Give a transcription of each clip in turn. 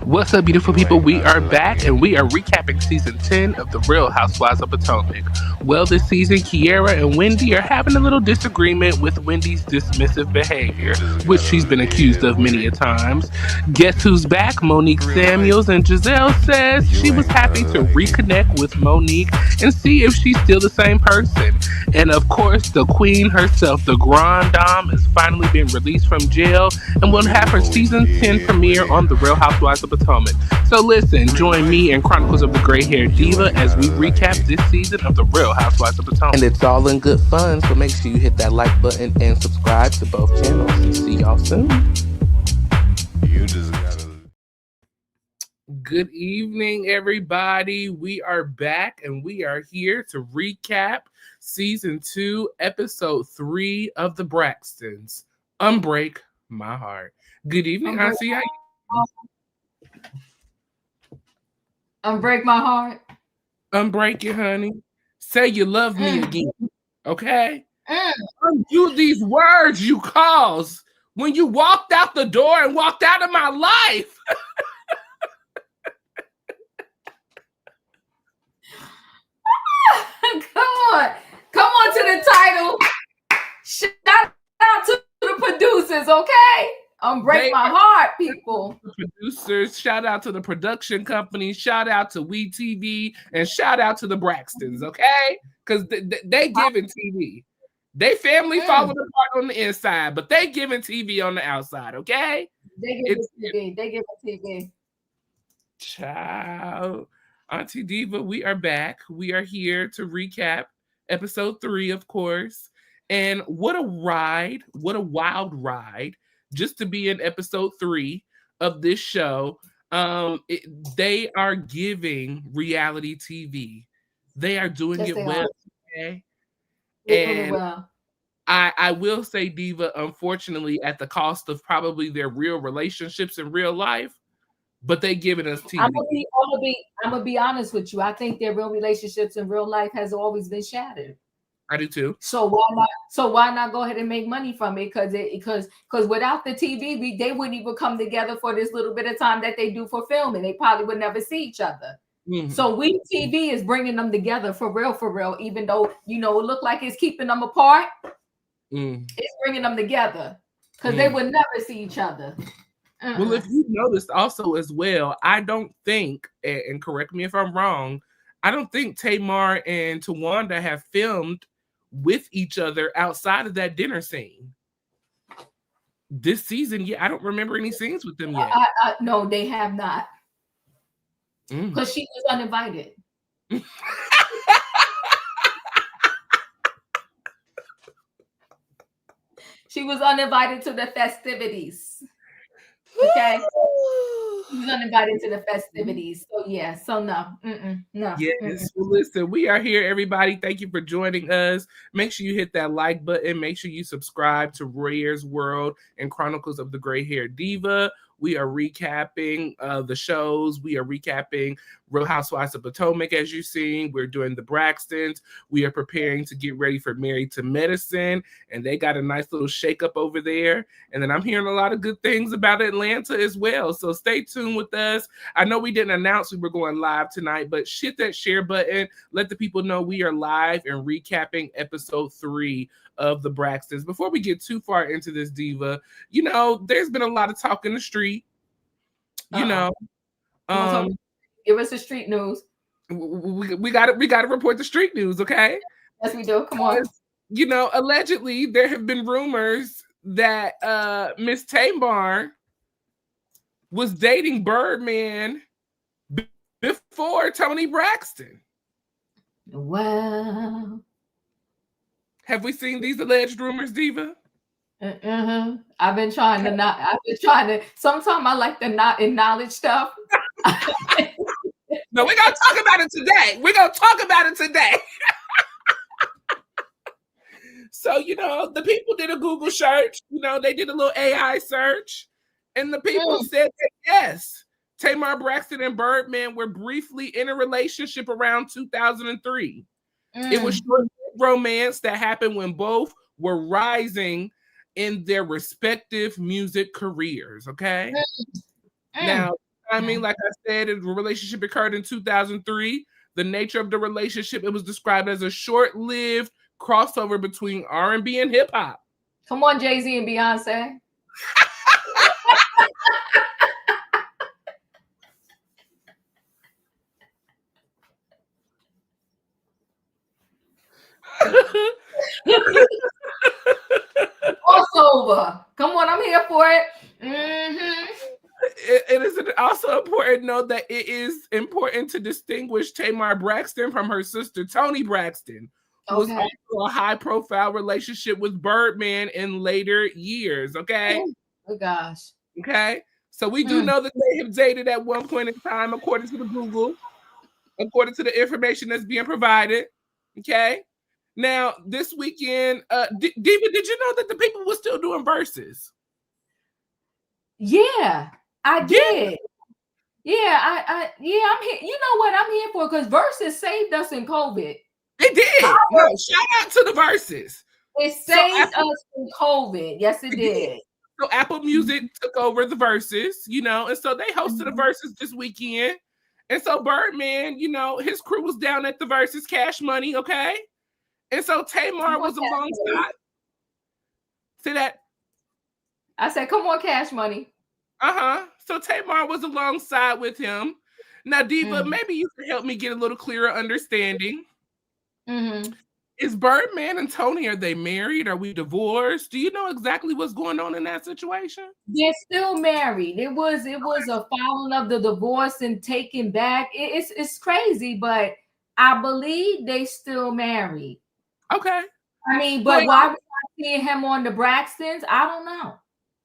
What's up, beautiful people? We are back and we are recapping season 10 of The Real Housewives of Potomac. Well, this season, Kiera and Wendy are having a little disagreement with Wendy's dismissive behavior, which she's been accused of many a times. Guess who's back? Monique Samuels, and Giselle says she was happy to reconnect with Monique and see if she's still the same person. And of course, the queen herself, the Grand Dame, has finally been released from jail and will have her season 10 premiere on The Real Housewives of Potomac. So listen, join me and Chronicles of the Gray Hair Diva as we recap this season of The Real Housewives of Potomac. And it's all in good fun, so make sure you hit that like button and subscribe to both channels. And see y'all soon. Good evening, everybody. We are back and we are here to recap season 2, episode 3 of the Braxtons, Unbreak My Heart. Good evening, Auntie. Unbreak my heart. Unbreak it, honey. Say you love me again, okay? Undo these words you caused when you walked out the door and walked out of my life. Come on to the title. Shout out to the producers, okay? Unbreak my heart, people. The producers, shout out to the production company, shout out to WeTV, and shout out to the Braxtons, okay? Because they giving TV. They family falling apart on the inside, but they giving TV on the outside, okay? They give TV. Child. Auntie Diva, we are back. We are here to recap episode 3, of course. And what a ride, what a wild ride, just to be in episode 3 of this show. They are giving reality TV. They are doing it well. Okay? And I will say, Diva, unfortunately, at the cost of probably their real relationships in real life, but they giving us TV. I'm gonna be honest with you. I think their real relationships in real life has always been shattered. I do too. So why not go ahead and make money from it? Because without the TV, they wouldn't even come together for this little bit of time that they do for filming. They probably would never see each other. Mm-hmm. So WeTV is bringing them together for real. Even though it look like it's keeping them apart, it's bringing them together because they would never see each other. Well, if you noticed also as well, I don't think, and correct me if I'm wrong, I don't think Tamar and Towanda have filmed with each other outside of that dinner scene this season. Yeah, I don't remember any scenes with them yet. No, they have not, because she was uninvited. She was uninvited to the festivities. Okay. He's uninvited to the festivities. So no. No. Yes. Well, listen, we are here, everybody. Thank you for joining us. Make sure you hit that like button. Make sure you subscribe to Royaire's World and Chronicles of the Gray Hair Diva. We are recapping the shows. We are recapping Real Housewives of Potomac, as you've seen. We're doing the Braxtons. We are preparing to get ready for Married to Medicine, and they got a nice little shakeup over there. And then I'm hearing a lot of good things about Atlanta as well. So stay tuned with us. I know we didn't announce we were going live tonight, but hit that share button. Let the people know we are live and recapping episode 3 of the Braxtons. Before we get too far into this, Diva, there's been a lot of talk in the street. Give us the street news. We got to report the street news, okay? Yes, we do. Come on. Allegedly there have been rumors that Miss Tamar was dating Birdman before Toni Braxton. Wow. Have we seen these alleged rumors, Diva? I've been trying to. Sometimes I like to not acknowledge stuff. No, we're gonna talk about it today. So, the people did a Google search. They did a little AI search, and the people said that yes, Tamar Braxton and Birdman were briefly in a relationship around 2003. It was short romance that happened when both were rising in their respective music careers, okay? Now, I mean, like I said, the relationship occurred in 2003. The nature of the relationship, it was described as a short-lived crossover between R&B and hip hop. Come on, Jay-Z and Beyonce. Crossover. Come on, I'm here for it. It is also important to note that it is important to distinguish Tamar Braxton from her sister Toni Braxton, who was also a high-profile relationship with Birdman in later years. Okay. Oh gosh. Okay. So we do know that they have dated at one point in time, according to the Google, according to the information that's being provided. Okay. Now, this weekend, Diva, did you know that the people were still doing verses? Yeah, I did. Yeah, I'm here. You know what? I'm here for, because verses saved us in COVID. It did. No, shout out to the verses. It saved us in COVID. Yes, it did. So Apple Music took over the verses, and so they hosted the verses this weekend. And so Birdman, his crew was down at the verses, Cash Money, okay? And so Tamar was alongside. See that? I said, come on, Cash Money. So Tamar was alongside with him. Now, Diva, maybe you can help me get a little clearer understanding. Is Birdman and Toni, are they married? Are we divorced? Do you know exactly what's going on in that situation? They're still married. It was a filing of the divorce and taking back. It's crazy, but I believe they still married. Okay. I mean, but why we not seeing him on the Braxtons? I don't know.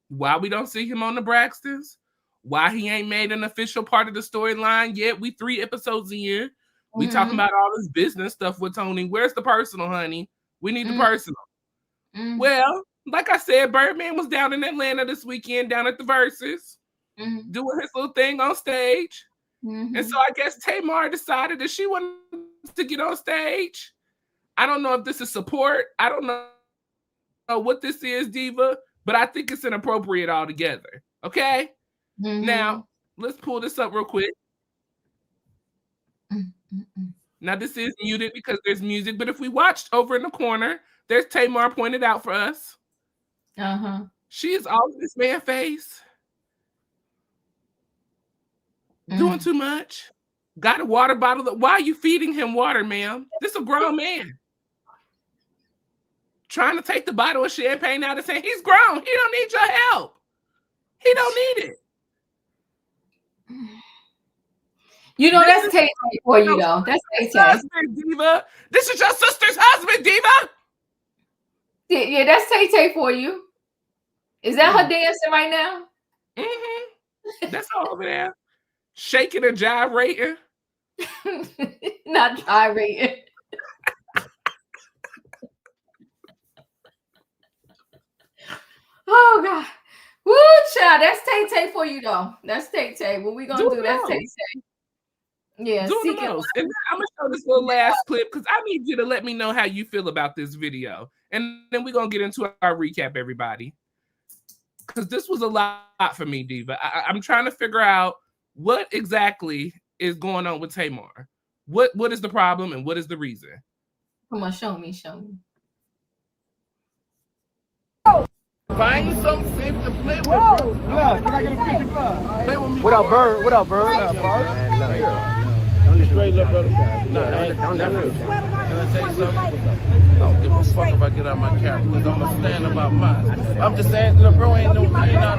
Why we don't see him on the Braxtons? Why he ain't made an official part of the storyline yet? We 3 episodes in. We talking about all this business stuff with Toni. Where's the personal, honey? We need the personal. Well, like I said, Birdman was down in Atlanta this weekend, down at the Verses, doing his little thing on stage. And so I guess Tamar decided that she wanted to get on stage. I don't know if this is support. I don't know what this is, Diva, but I think it's inappropriate altogether. Okay? Now, let's pull this up real quick. Now, this is muted because there's music, but if we watched over in the corner, there's Tamar pointed out for us. She is all in this man's face. Doing too much. Got a water bottle. Why are you feeding him water, ma'am? This is a grown man. Trying to take the bottle of champagne out and saying, he's grown. He don't need your help. He don't need it. That's Tay-Tay for you, though. That's Tay-Tay. Diva. This is your sister's husband, Diva. Yeah, that's Tay-Tay for you. Is that her dancing right now? That's all over there. Shaking and gyrating. Not gyrating. Oh, God. Woo, child. That's Tay-Tay for you, though. That's Tay-Tay. What we going to do? That's Tay-Tay. Yeah, and then I'm gonna show this little last clip because I need you to let me know how you feel about this video, and then we're gonna get into our recap, everybody. Because this was a lot for me, Diva. I'm trying to figure out what exactly is going on with Tamar. What is the problem and what is the reason? Come on, show me. Find something safe to play with, bro. Can I get a picture? Play with me. What up, Bird? What up, Bird? Straight up, brother. Can I say something? I don't give a fuck if I get out my camera because I'm gonna stand about mine. I'm just saying, little bro ain't no ain't out.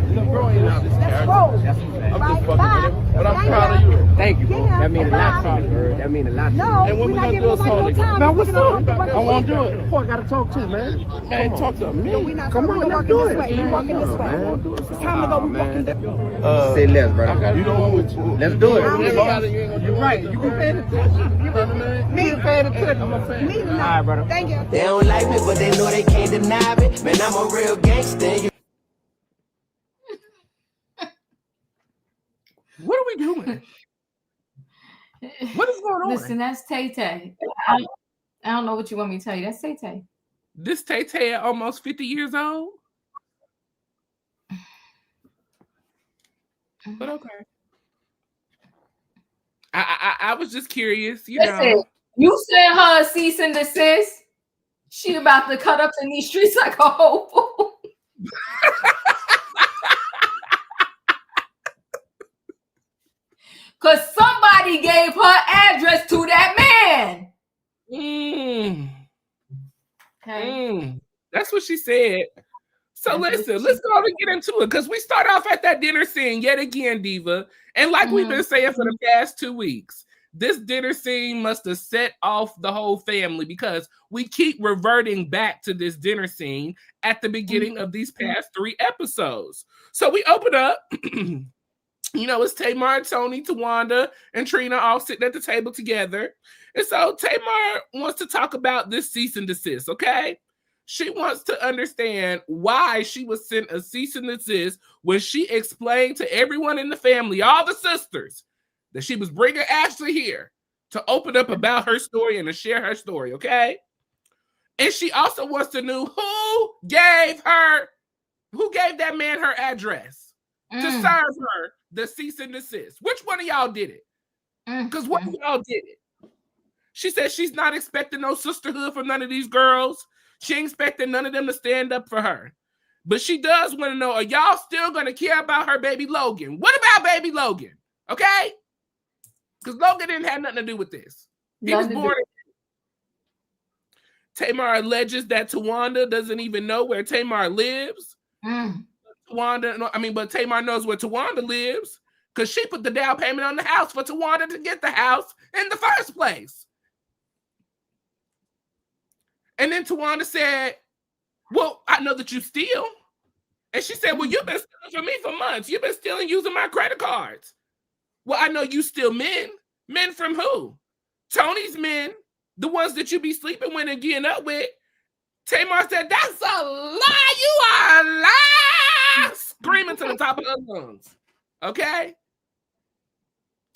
Little bro ain't out this character. I'm just fucking with him, but I'm proud of you. Thank you, bro. That means a lot to me, Bird. That means a lot to me. And when we gonna do a song again? Man, what's up? I want to do it. Boy, I gotta talk to you, man. Hey, talk to me. Come on, let's do it. We're walking this way. It's time to go. We're walking this way. Say less, brother. You know what with you. Let's do it. You're right. You can pay attention. Me paying attention. I'm a fan. Me, no. All right, brother. Thank you. They don't like me, but they know they can't deny me. Man, I'm a real gangster. What are we doing? What is going on? Listen, that's Tay-Tay. I don't know what you want me to tell you. That's Tay-Tay. This Tay-Tay at almost 50 years old? But okay. I was just curious, you Listen, know. You send her a cease and desist. She about to cut up in these streets like a whole fool. Because somebody gave her address to that man. Okay. That's what she said. So listen, let's go and get into it because we start off at that dinner scene yet again, Diva. And like we've been saying for the past 2 weeks, this dinner scene must have set off the whole family because we keep reverting back to this dinner scene at the beginning of these past 3 episodes. So we open up, you know, it's Tamar, Toni, Towanda, and Trina all sitting at the table together. And so Tamar wants to talk about this cease and desist, okay? She wants to understand why she was sent a cease and desist when she explained to everyone in the family, all the sisters, that she was bringing Ashley here to open up about her story and to share her story, okay? And she also wants to know who gave that man her address to serve her the cease and desist. Which one of y'all did it? Because one of y'all did it. She said she's not expecting no sisterhood from none of these girls. She ain't expecting none of them to stand up for her. But she does want to know, are y'all still going to care about her baby Logan? What about baby Logan? Okay? Because Logan didn't have nothing to do with this. He was born. Tamar alleges that Towanda doesn't even know where Tamar lives. But Tamar knows where Towanda lives because she put the down payment on the house for Towanda to get the house in the first place. And then Towanda said, well, I know that you steal. And she said, well, you've been stealing from me for months. You've been stealing using my credit cards. Well, I know you steal men. Men from who? Tony's men, the ones that you be sleeping with and getting up with. Tamar said, that's a lie. You are a lie. Screaming to the top of her lungs. Okay?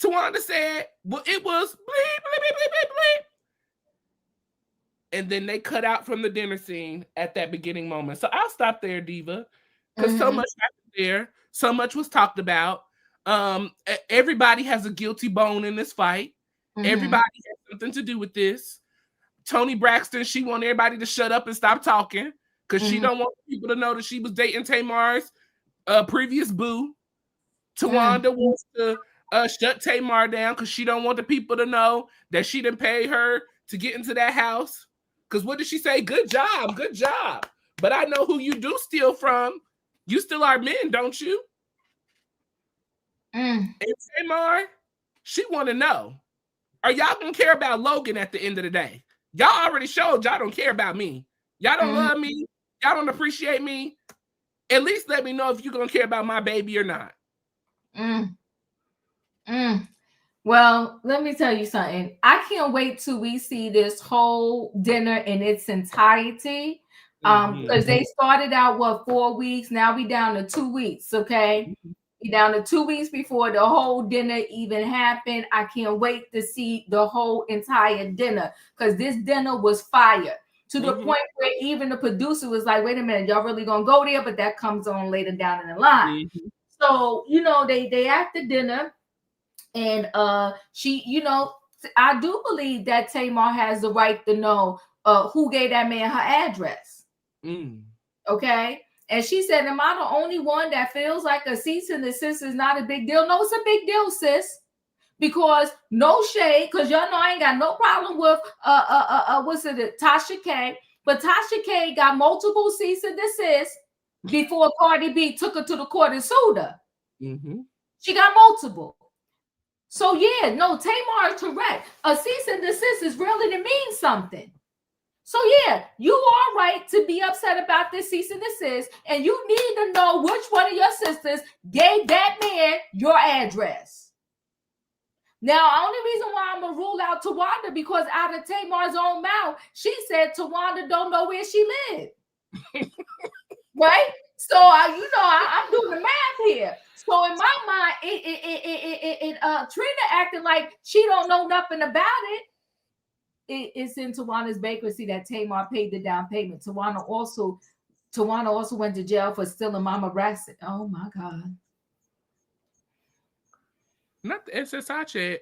Towanda said, well, it was bleep, bleep, bleep, bleep, bleep. And then they cut out from the dinner scene at that beginning moment. So I'll stop there, Diva, because so much happened there. So much was talked about. Everybody has a guilty bone in this fight. Everybody has something to do with this. Toni Braxton, she want everybody to shut up and stop talking because she don't want people to know that she was dating Tamar's previous boo. Towanda wants to shut Tamar down because she don't want the people to know that she didn't pay her to get into that house. Because what did she say? Good job, good job. But I know who you do steal from. You still are men, don't you? And Tamar, she want to know, are y'all going to care about Logan at the end of the day? Y'all already showed y'all don't care about me. Y'all don't love me. Y'all don't appreciate me. At least let me know if you're going to care about my baby or not. Well, let me tell you something. I can't wait till we see this whole dinner in its entirety. Because they started out 4 weeks. Now we down to 2 weeks. Okay. We down to 2 weeks before the whole dinner even happened. I can't wait to see the whole entire dinner because this dinner was fire to the point where even the producer was like, wait a minute, y'all really gonna go there? But that comes on later down in the line. So, you know, they at the dinner. And she, you know, I do believe that Tamar has the right to know who gave that man her address. Okay. And she said, am I the only one that feels like a cease and desist is not a big deal? No, it's a big deal, sis. Because no shade, because y'all know I ain't got no problem with Tasha K. But Tasha K got multiple cease and desist before Cardi B took her to the court and sued her. She got multiple. So yeah, no, Tamar is correct. A cease and desist is really to mean something. So yeah, you are right to be upset about this cease and desist, and you need to know which one of your sisters gave that man your address. Now, only reason why I'm gonna rule out Towanda because out of Tamar's own mouth, she said Towanda don't know where she lived. Right? So I'm doing the math here. So in my mind, Trina acting like she don't know nothing about it. It's in Towanda's bankruptcy that Tamar paid the down payment. Towanda also went to jail for stealing Mama Braxton. Oh my God. Not the SSI chat.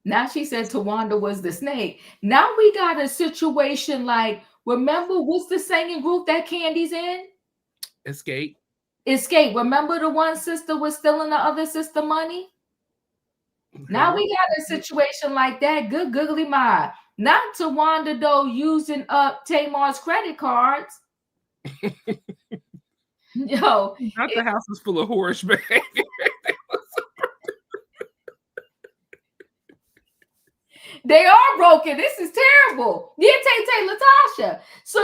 Now she said Towanda was the snake. Now we got a situation like, remember what's the singing group that Candy's in? Escape. Remember the one sister was stealing the other sister money? Now we got a situation like that. Good googly my. Not Towanda though using up Tamar's credit cards. Yo, not the house is full of whorish behavior. They are broken. This is terrible. Yeah, Tay Latasha. So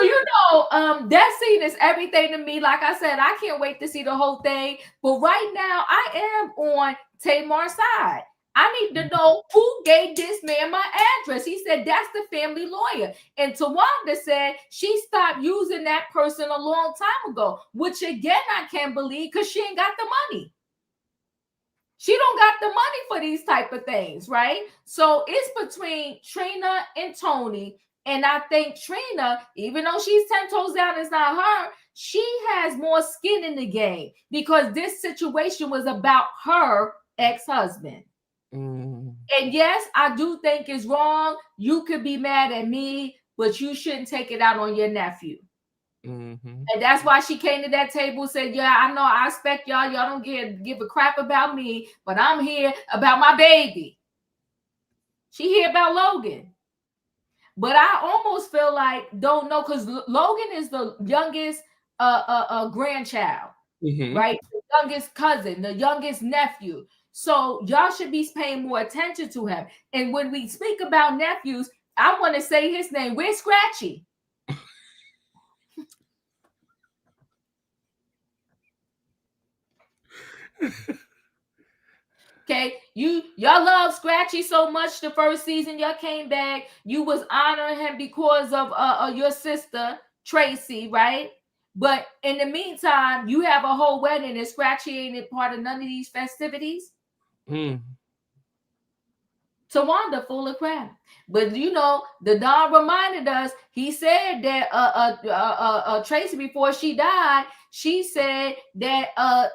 that scene is everything to me. Like I said, I can't wait to see the whole thing. But right now, I am on Tamar's side. I need to know who gave this man my address. He said that's the family lawyer. And Towanda said she stopped using that person a long time ago, which again I can't believe because she ain't got the money. She don't got the money for these type of things, right? So it's between Trina and Toni. And I think Trina, even though she's 10 toes down, it's not her, she has more skin in the game because this situation was about her ex-husband. And yes, I do think it's wrong. You could be mad at me, but you shouldn't take it out on your nephew. And that's why she came to that table and said, yeah, I know I expect y'all don't give a crap about me, but I'm here about my baby. She here about Logan. But I almost feel like, don't know, because Logan is the youngest grandchild, right? The youngest cousin, the youngest nephew. So y'all should be paying more attention to him. And when we speak about nephews, I want to say his name. Where's Scratchy? Okay, y'all love Scratchy so much the first season y'all came back. You was honoring him because of your sister Tracy, right? But in the meantime, you have a whole wedding and Scratchy ain't a part of none of these festivities. Towanda full of crap. But the Don reminded us, he said that Tracy, before she died, she said that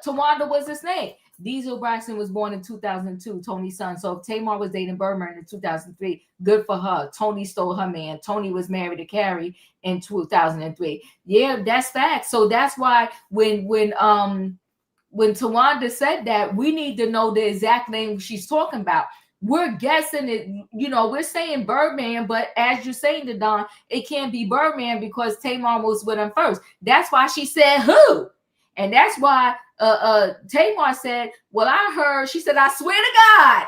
Towanda was a snake. Diesel Braxton was born in 2002, Tony's son. So if Tamar was dating Birdman in 2003, good for her. Tony stole her man. Tony was married to Carrie in 2003. Yeah, that's fact. So that's why when Towanda said that, we need to know the exact name she's talking about. We're guessing it, we're saying Birdman, but as you're saying to Don, it can't be Birdman because Tamar was with him first. That's why she said who. And that's why Tamar said, well, I heard, she said, I swear to God.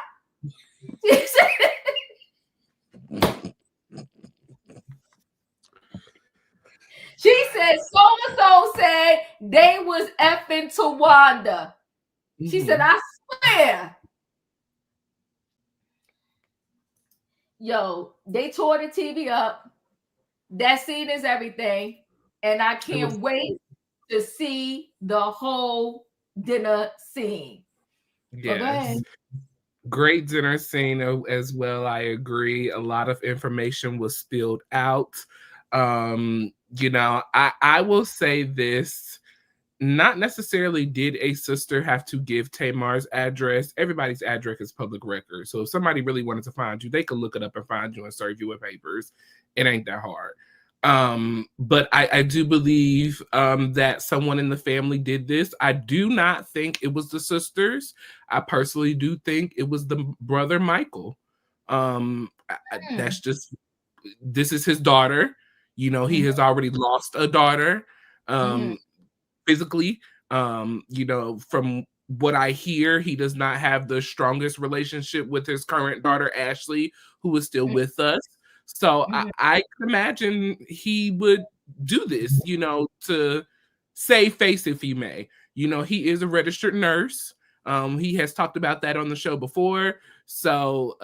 She said, so-and-so said they was effing Towanda. She said, I swear. Yo, they tore the TV up. That scene is everything. And I can't wait to see the whole dinner scene. Yes. Great dinner scene as well. I agree. A lot of information was spilled out. I will say this. Not necessarily did a sister have to give Tamar's address. Everybody's address is public record. So if somebody really wanted to find you, they could look it up and find you and serve you with papers. It ain't that hard. But I do believe that someone in the family did this. I do not think it was the sisters. I personally do think it was the brother Michael. That's just, this is his daughter. He has already lost a daughter. Physically, from what I hear, he does not have the strongest relationship with his current daughter, Ashley, who is still with us. So I can imagine he would do this, to save face, if he may. He is a registered nurse. He has talked about that on the show before. So,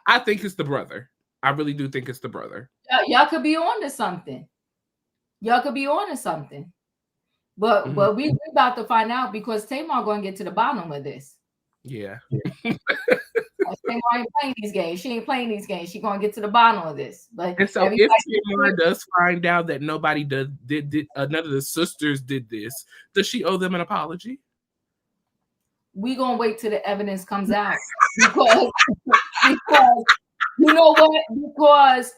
I think it's the brother. I really do think it's the brother. Y'all could be on to something. But we about to find out because Tamar going to get to the bottom of this. Yeah. She ain't playing these games. She ain't playing these games. She gonna get to the bottom of this. But and so if Tamar does find out that nobody did none of the sisters did this, does she owe them an apology? We gonna wait till the evidence comes out because you know what? Because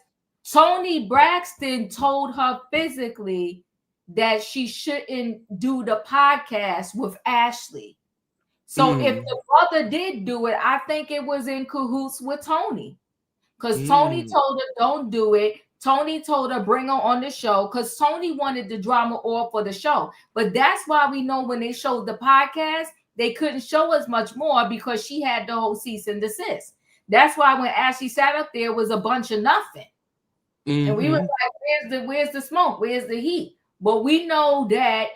Toni Braxton told her physically that she shouldn't do the podcast with Ashley. So if the brother did do it, I think it was in cahoots with Toni. Because Toni told her don't do it. Toni told her bring her on the show because Toni wanted the drama all for the show. But that's why we know when they showed the podcast, they couldn't show us much more because she had the whole cease and desist. That's why when Ashley sat up there, it was a bunch of nothing. And we were like, where's the smoke? Where's the heat? But we know that,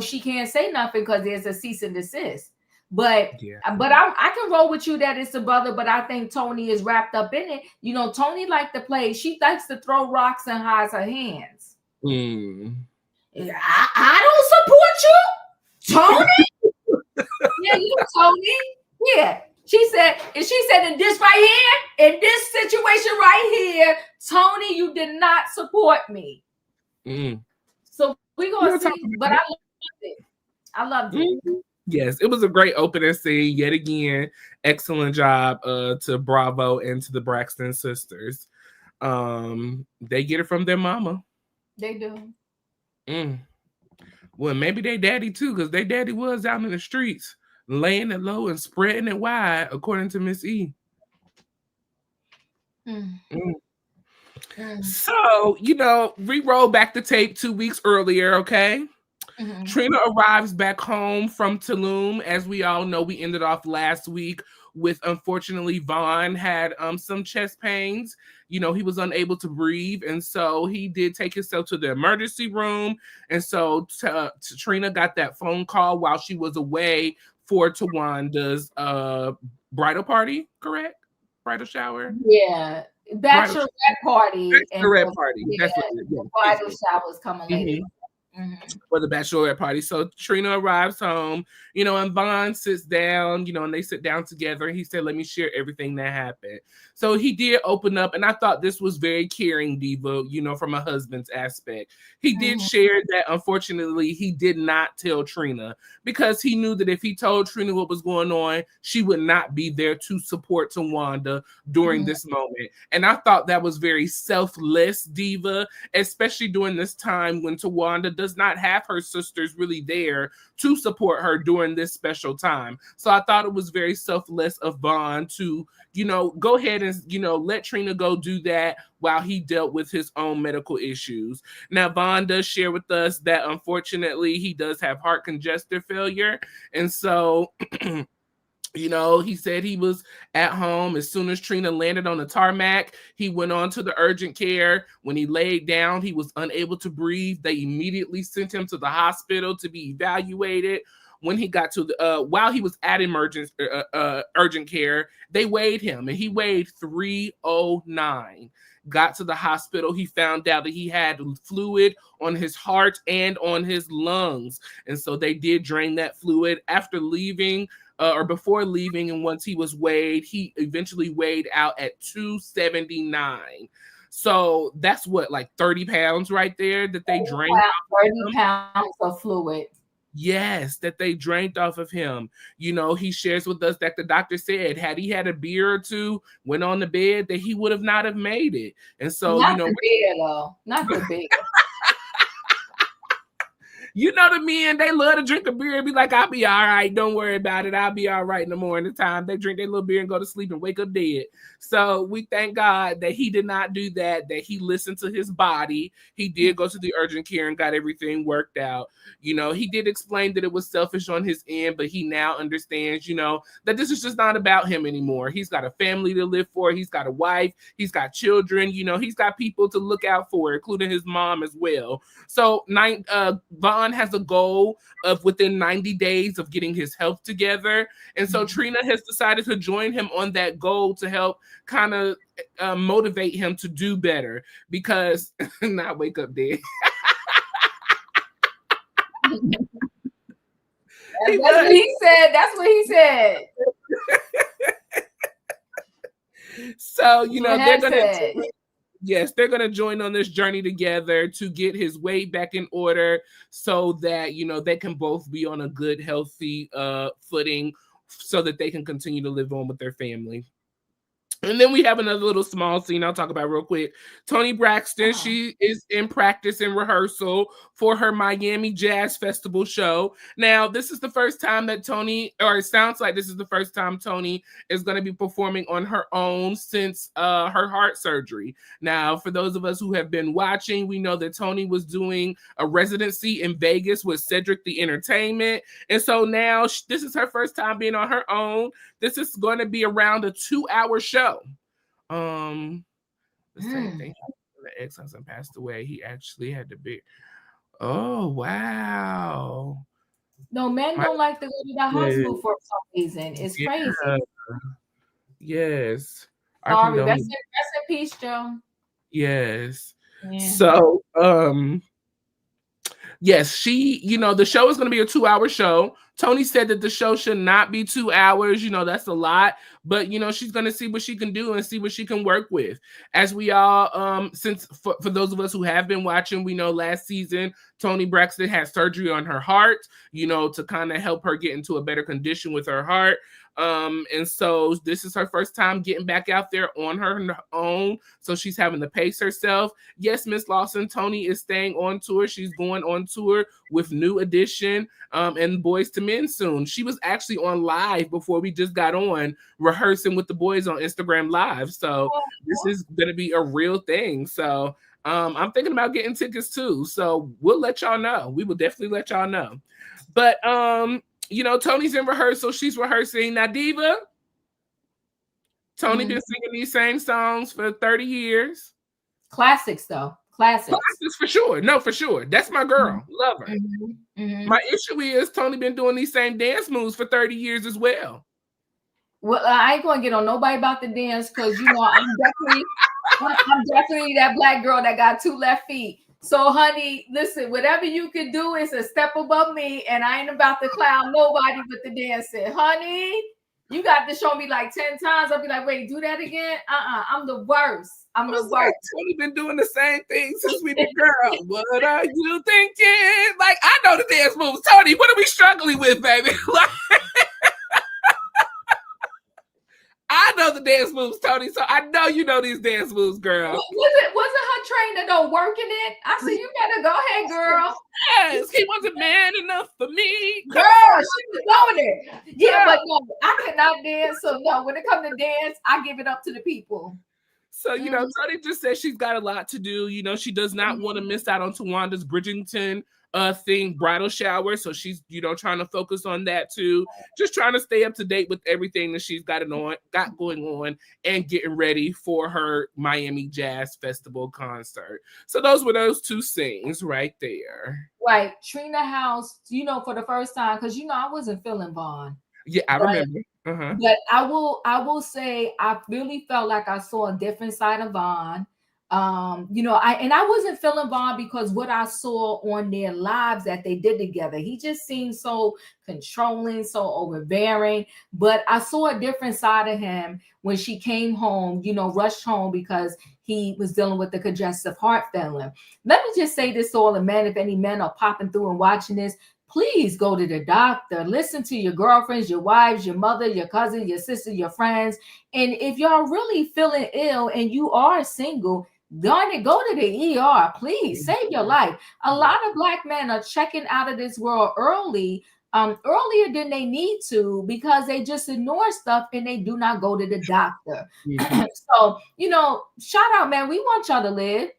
she can't say nothing because there's a cease and desist. But I can roll with you that it's a brother, but I think Toni is wrapped up in it. Toni likes to play. She likes to throw rocks and hides her hands. I don't support you, Toni. Yeah, you Toni. Yeah. She said in this right here, in this situation right here, Toni, you did not support me. So we're gonna see, but I loved it. I loved it. Yes, it was a great opening scene. Yet again, excellent job to Bravo and to the Braxton sisters. They get it from their mama. They do. Well, maybe their daddy too, because their daddy was out in the streets, laying it low and spreading it wide, according to Miss E. So, re-roll back the tape 2 weeks earlier, okay? Trina arrives back home from Tulum. As we all know, we ended off last week with, unfortunately, Vaughn had some chest pains. He was unable to breathe, and so he did take himself to the emergency room. And so Trina got that phone call while she was away for Towanda's bridal party, correct? Bridal shower? Yeah. Bachelorette party. Bachelorette party. That's what it is. The bridal shower's coming later. For the bachelorette party. So Trina arrives home, and Vaughn sits down, and they sit down together. He said, let me share everything that happened. So he did open up, and I thought this was very caring, Diva, from a husband's aspect. He did share that, unfortunately, he did not tell Trina because he knew that if he told Trina what was going on, she would not be there to support Towanda during this moment. And I thought that was very selfless, Diva, especially during this time when Towanda does not have her sisters really there to support her during this special time. So I thought it was very selfless of Vaughn to, go ahead and, let Trina go do that while he dealt with his own medical issues. Now, Vaughn does share with us that, unfortunately, he does have heart congestive failure. And so... he said he was at home. As soon as Trina landed on the tarmac, he went on to the urgent care. When he laid down, he was unable to breathe. They immediately sent him to the hospital to be evaluated. When he got to the, while he was at urgent care, they weighed him, and he weighed 309. Got to the hospital, he found out that he had fluid on his heart and on his lungs. And so they did drain that fluid after leaving. Or before leaving, and once he was weighed, he eventually weighed out at 279. So that's what, like 30 pounds right there that they drained. 30 pounds of fluid. Yes, that they drained off of him. He shares with us that the doctor said had he had a beer or two, went on the bed, that he would have not have made it. And so, not the beer though, not the beer. The men, they love to drink a beer and be like, I'll be all right. Don't worry about it. I'll be all right in the morning time. They drink their little beer and go to sleep and wake up dead. So we thank God that he did not do that he listened to his body. He did go to the urgent care and got everything worked out. He did explain that it was selfish on his end, but he now understands, that this is just not about him anymore. He's got a family to live for. He's got a wife. He's got children. He's got people to look out for, including his mom as well. So Vaughn has a goal of within 90 days of getting his health together. And so Trina has decided to join him on that goal to help kind of motivate him to do better because not wake up dead. That's what he said. So, you know, they're going to, Yes. they're going to join on this journey together to get his weight back in order so that, you know, they can both be on a good, healthy footing so that they can continue to live on with their family. And then we have another little small scene I'll talk about real quick. Toni Braxton, she is in practice and rehearsal for her Miami Jazz Festival show. Now, this is the first time that Toni, or it sounds like this is the first time Toni is going to be performing on her own since her heart surgery. Now, for those of us who have been watching, we know that Toni was doing a residency in Vegas with Cedric the Entertainment. And so now this is her first time being on her own. This is going to be around a 2-hour show. The same thing. The ex-husband passed away. He actually had to be. Oh wow! No, men don't like to go to the hospital for some reason. It's crazy. Yes. Sorry, rest in peace, Joe. Yes. Yeah. So, yes, she, you know, the show is going to be a 2-hour show. Toni said that the show should not be 2 hours. You know, that's a lot, but, you know, she's going to see what she can do and see what she can work with. As we all, since for those of us who have been watching, we know last season, Toni Braxton had surgery on her heart, you know, to kind of help her get into a better condition with her heart. And so this is her first time getting back out there on her own. So she's having to pace herself. Yes, Miss Lawson, Toni is staying on tour. She's going on tour with New Edition and Boys to Men soon. She was actually on live before we just got on rehearsing with the boys on Instagram Live. So this is going to be a real thing. So I'm thinking about getting tickets too. So we'll let y'all know. We will definitely let y'all know. But you know, Toni's in rehearsal. She's rehearsing. Now, Diva, Toni been singing these same songs for 30 years. Classics, though. Classics for sure. No, for sure. That's my girl. Love her. My issue is Toni been doing these same dance moves for 30 years as well. Well, I ain't gonna get on nobody about the dance because, you know, I'm definitely that black girl that got 2 left feet. So, honey, listen, whatever you can do is a step above me, and I ain't about to clown nobody with the dancing. Honey, you got to show me like 10 times. I'll be like, wait, do that again? I'm the worst. I'm the worst. Toni been doing the same thing since we been girl. What are you thinking? Like, I know the dance moves. Toni, what are we struggling with, baby? Like, I know the dance moves, Toni, so I know you know these dance moves, girl. Wasn't her trainer though working it? I said, you better go ahead, girl. Yes, he wasn't man enough for me. Girl, she was doing it. Yeah, but no, I cannot dance. So no, when it comes to dance, I give it up to the people. So, you know, Toni just said she's got a lot to do. You know, she does not want to miss out on Towanda's Bridgerton thing, bridal shower. So she's, you know, trying to focus on that too. Just trying to stay up to date with everything that she's got going on and getting ready for her Miami Jazz Festival concert. So those were those 2 scenes right there. Right. Trina House, you know, for the first time, because, you know, I wasn't feeling Vaughn. Yeah, I remember. But I will say I really felt like I saw a different side of Vaughn. You know, I wasn't feeling Vaughn because what I saw on their lives that they did together, he just seemed so controlling, so overbearing. But I saw a different side of him when she came home, you know, rushed home because he was dealing with the congestive heart failure. Let me just say this to all the men, if any men are popping through and watching this, please go to the doctor. Listen to your girlfriends, your wives, your mother, your cousin, your sister, your friends. And if y'all really feeling ill and you are single, darn it, go to the ER. Please save your life. A lot of Black men are checking out of this world earlier than they need to because they just ignore stuff and they do not go to the doctor. So, you know, shout out, man. We want y'all to live.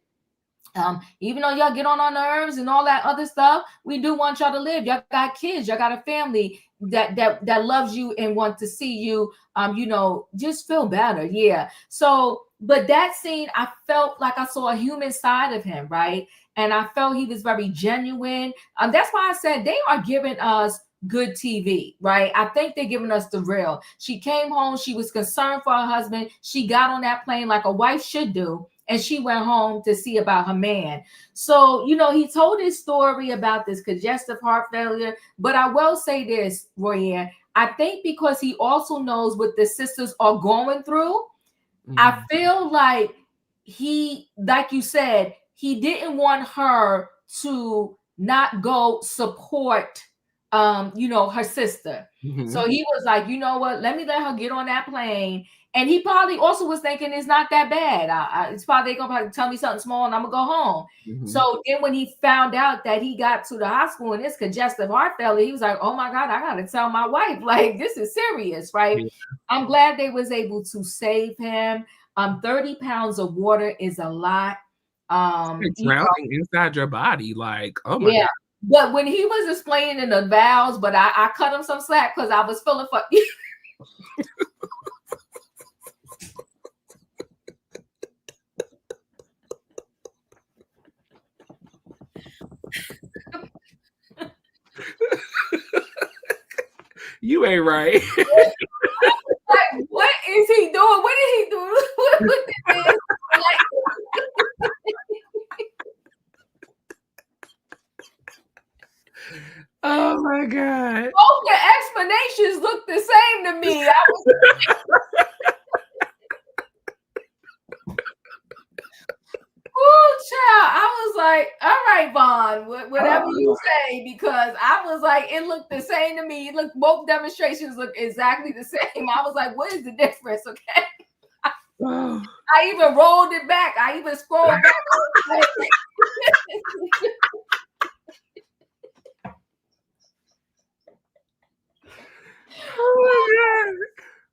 Even though y'all get on our nerves and all that other stuff, we do want y'all to live. Y'all got kids, y'all got a family that loves you and want to see you, you know, just feel better. Yeah. So, but that scene, I felt like I saw a human side of him, right? And I felt he was very genuine. That's why I said they are giving us good TV, right? I think they're giving us the real. She came home, she was concerned for her husband. She got on that plane like a wife should do. And she went home to see about her man. So, you know, he told his story about this congestive heart failure. But I will say this, Royaire, I think because he also knows what the sisters are going through, I feel like he, like you said, he didn't want her to not go support her sister. So he was like, you know what, let me let her get on that plane. And he probably also was thinking it's not that bad. It's probably gonna tell me something small and I'm gonna go home. So then when he found out that he got to the hospital and it's congestive heart failure, he was like, oh my God, I gotta tell my wife, like, this is serious, right? I'm glad they was able to save him. 30 pounds of water is a lot. Drowning inside your body, like, oh my God. But when he was explaining the vows, but I cut him some slack because I was feeling for You ain't right. like, what is he doing? What did he do? What did Oh my God. Both the explanations look the same to me. Oh, child. I was like, all right, Vaughn, whatever you say, because I was like, it looked the same to me. Both demonstrations look exactly the same. I was like, what is the difference? Okay. I even rolled it back. I even scrolled back.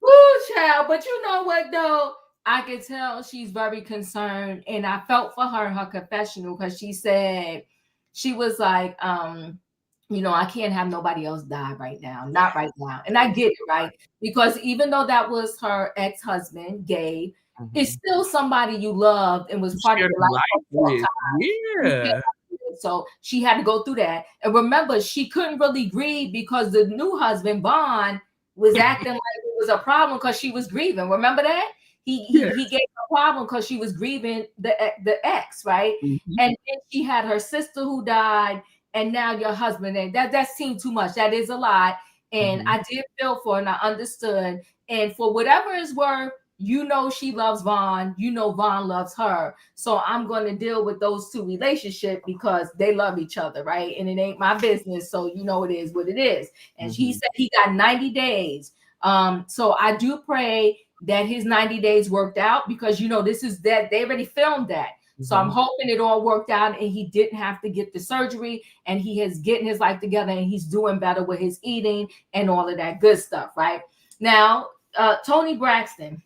Oh, child. But you know what, though? I could tell she's very concerned, and I felt for her confessional, because she said, she was like, I can't have nobody else die right now. Not right now. And I get it, right? Because even though that was her ex-husband, Gabe, it's still somebody you loved and was part of your life. Yeah. So she had to go through that. And remember, she couldn't really grieve because the new husband, Vaughn, was acting like it was a problem because she was grieving. Remember that? He gave her a problem because she was grieving the ex, right? And then she had her sister who died, and now your husband. And that seemed too much. That is a lot. And I did feel for her, and I understood. And for whatever it's worth, she loves Vaughn. Vaughn loves her. So I'm going to deal with those two relationships because they love each other, right? And it ain't my business. So it is what it is. And he said he got 90 days. So I do pray that his 90 days worked out, because this is that they already filmed that. So I'm hoping it all worked out and he didn't have to get the surgery, and he is getting his life together and he's doing better with his eating and all of that good stuff, right? Now, Toni Braxton.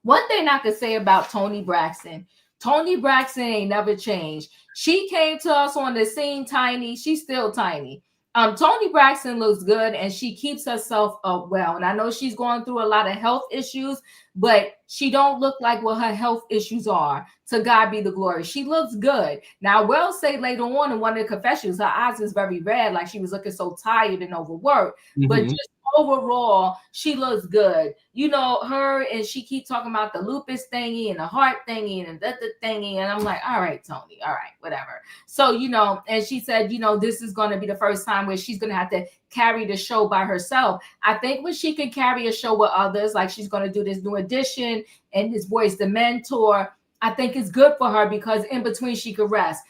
One thing I could say about Toni Braxton ain't never changed. She came to us on the scene tiny. She's still tiny. Toni Braxton looks good and she keeps herself up well. And I know she's going through a lot of health issues, but she don't look like what her health issues are. To God be the glory. She looks good. Now, I will say later on in one of the confessions, her eyes is very red, like she was looking so tired and overworked. But just overall, she looks good. Her, and she keep talking about the lupus thingy and the heart thingy and the thingy. And I'm like, all right, Toni, all right, whatever. So, and she said, this is going to be the first time where she's going to have to carry the show by herself. I think when she can carry a show with others, like she's going to do this new edition and this Boys the Mentor, I think it's good for her, because in between she could rest.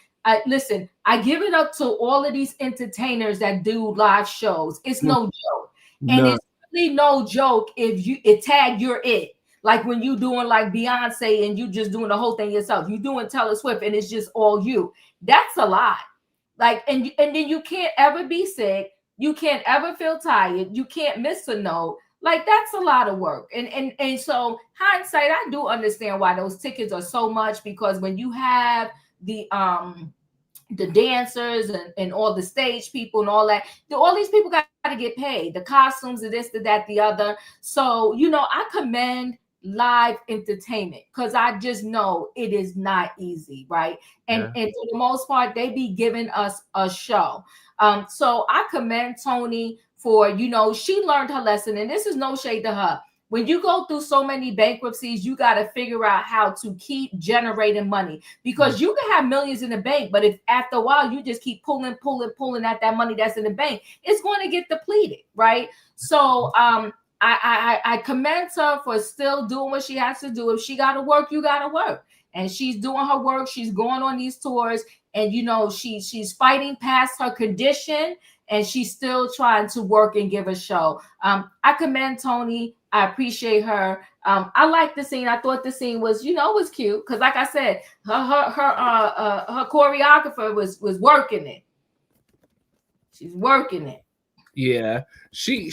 Listen, I give it up to all of these entertainers that do live shows. It's no joke. And it's really no joke if you're it. Like when you doing like Beyonce and you just doing the whole thing yourself. You doing Taylor Swift and it's just all you. That's a lot. Like, and then you can't ever be sick. You can't ever feel tired. You can't miss a note. Like, that's a lot of work. And so hindsight, I do understand why those tickets are so much, because when you have the dancers and all the stage people and all that, all these people got to get paid. The costumes, the this, the that, the other. So, I commend live entertainment, because I just know it is not easy, right? And for the most part, they be giving us a show. So I commend Toni for, she learned her lesson, and this is no shade to her. When you go through so many bankruptcies, you got to figure out how to keep generating money, because you can have millions in the bank, but if after a while you just keep pulling at that money that's in the bank, it's going to get depleted, right? So I commend her for still doing what she has to do. If she got to work, you got to work. And she's doing her work. She's going on these tours, and she's fighting past her condition, and she's still trying to work and give a show. I commend Toni. I appreciate her. I like the scene. I thought the scene was, was cute because, like I said, her choreographer was working it. She's working it. Yeah, she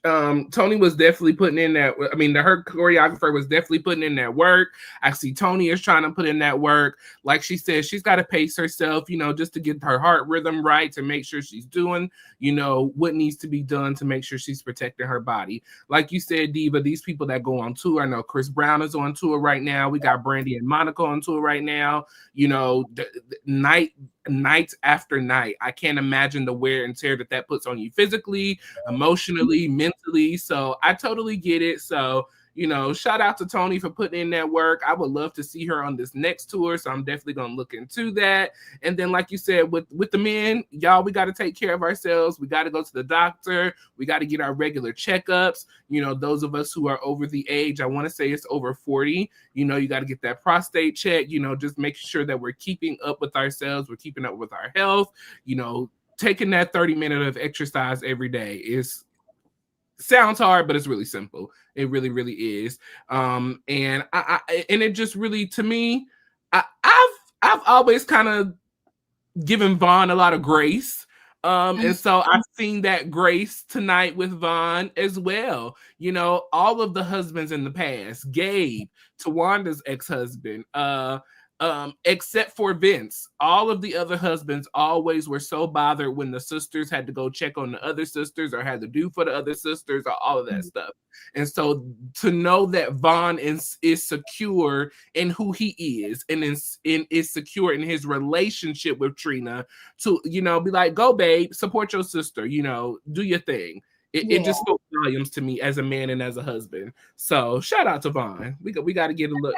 Toni was definitely putting in that. I mean, her choreographer was definitely putting in that work. I see Toni is trying to put in that work. Like she said, she's got to pace herself, just to get her heart rhythm right, to make sure she's doing, what needs to be done to make sure she's protecting her body. Like you said, Diva, these people that go on tour, I know Chris Brown is on tour right now. We got Brandy and Monica on tour right now. Night after night. I can't imagine the wear and tear that puts on you physically, emotionally, mentally. So I totally get it. So, shout out to Toni for putting in that work. I would love to see her on this next tour. So I'm definitely going to look into that. And then, like you said, with the men, y'all, we got to take care of ourselves. We got to go to the doctor. We got to get our regular checkups. Those of us who are over the age, I want to say it's over 40, you got to get that prostate check, just making sure that we're keeping up with ourselves. We're keeping up with our health, taking that 30 minutes of exercise every day sounds hard, but it's really simple. It really, really is. And it just really, to me, I've always kind of given Vaughn a lot of grace. And so I've seen that grace tonight with Vaughn as well. All of the husbands in the past, Gabe, Towanda's ex-husband, except for Vince, all of the other husbands always were so bothered when the sisters had to go check on the other sisters or had to do for the other sisters or all of that stuff. And so to know that Vaughn is secure in who he is and is secure in his relationship with Trina, to, be like, go babe, support your sister, do your thing. It just spoke volumes to me as a man and as a husband. So shout out to Vaughn. We got to get a look.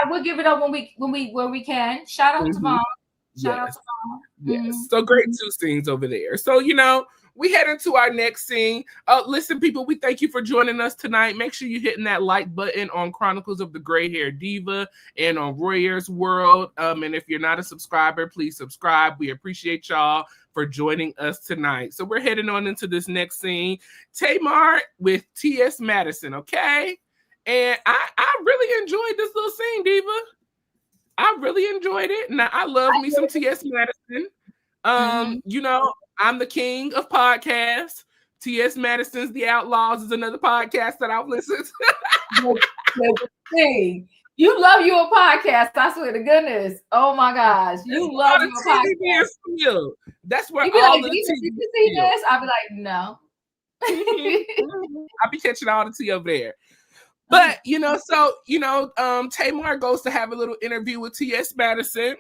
We'll give it up when we can. Shout out to Vaughn. Shout out to Vaun. Yes. So great two scenes over there. So we head into our next scene. Listen, people, we thank you for joining us tonight. Make sure you're hitting that like button on Chronicles of the Gray Hair Diva and on Royaire's World. And if you're not a subscriber, please subscribe. We appreciate y'all for joining us tonight. So we're heading on into this next scene. Tamar with T.S. Madison, okay? And I really enjoyed this little scene, Diva. I really enjoyed it. Now, I love me some T.S. Madison. I'm the king of podcasts. T.S. Madison's The Outlaws is another podcast that I've listened to. You love your podcast. I swear to goodness. Oh my gosh. You love your podcast. That's where all all the tea. Did you see this? I'll be like, no. I'll be catching all the tea over there. But, Tamar goes to have a little interview with T.S. Madison.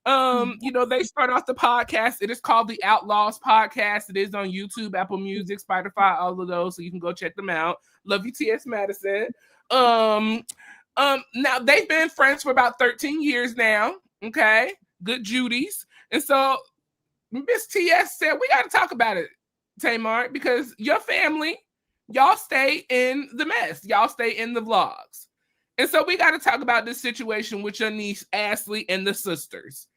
They start off the podcast. It is called The Outlaws Podcast. It is on YouTube, Apple Music, Spotify, all of those. So you can go check them out. Love you, T.S. Madison. Now they've been friends for about 13 years now. Okay. Good Judies. And so Miss T.S. said, we got to talk about it, Tamar, because your family, y'all stay in the mess. Y'all stay in the vlogs. And so we got to talk about this situation with your niece, Ashley, and the sisters.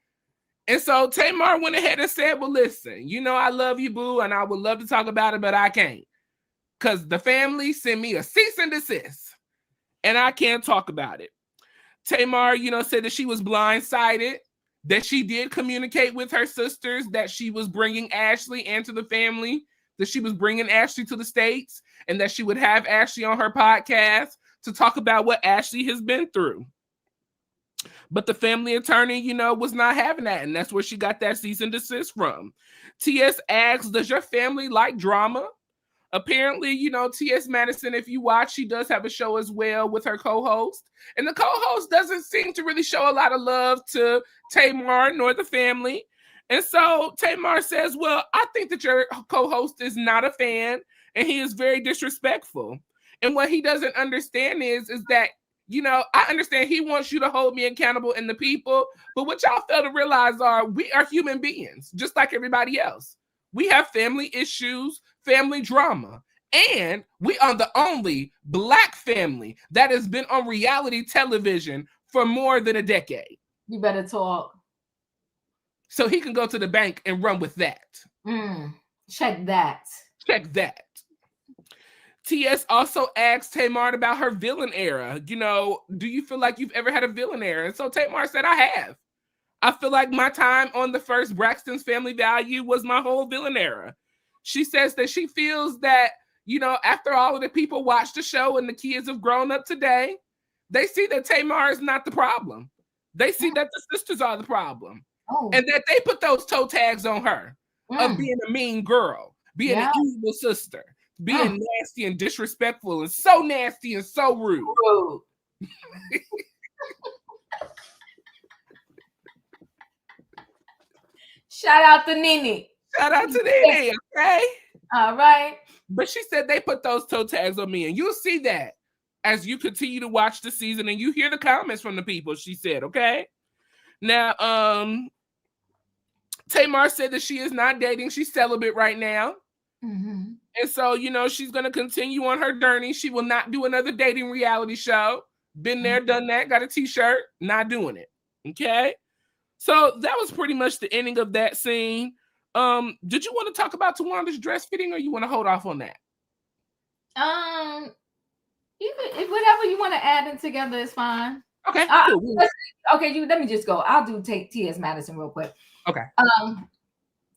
And so Tamar went ahead and said, well, listen, I love you, boo, and I would love to talk about it, but I can't. Because the family sent me a cease and desist, and I can't talk about it. Tamar, said that she was blindsided, that she did communicate with her sisters, that she was bringing Ashley into the family, that she was bringing Ashley to the States, and that she would have Ashley on her podcast to talk about what Ashley has been through. But the family attorney, was not having that, and that's where she got that cease and desist from. T.S. asks, does your family like drama? Apparently, T.S. Madison, if you watch, she does have a show as well with her co-host. And the co-host doesn't seem to really show a lot of love to Tamar nor the family. And so Tamar says, well, I think that your co-host is not a fan, and he is very disrespectful. And what he doesn't understand is that, I understand he wants you to hold me accountable and the people, but what y'all fail to realize we are human beings, just like everybody else. We have family issues, family drama. And we are the only Black family that has been on reality television for more than a decade. You better talk. So he can go to the bank and run with that. Check that. Check that. TS also asked Tamar about her villain era. You know, do you feel like you've ever had a villain era? And so Tamar said, I have. I feel like my time on the first Braxton's Family Value was my whole villain era. She says that she feels that, you know, after all of the people watch the show and the kids have grown up today, they see that Tamar is not the problem. They see that the sisters are the problem. And that they put those toe tags on her of being a mean girl, being an evil sister, being nasty and disrespectful and so nasty and so rude. Shout out to Nene. Shout out to Nene, okay? All right. But she said they put those toe tags on me, and you'll see that as you continue to watch the season and you hear the comments from the people, she said, okay? Now, Tamar said that she is not dating. She's celibate right now. And so, you know, she's going to continue on her journey. She will not do another dating reality show. Been there, done that, got a t-shirt, not doing it. Okay? So that was pretty much the ending of that scene. Did you want to talk about Towanda's dress fitting or you want to hold off on that? If whatever you want to add in together is fine. Okay, cool. Okay, let me just go. I'll do T.S. Madison real quick. Okay.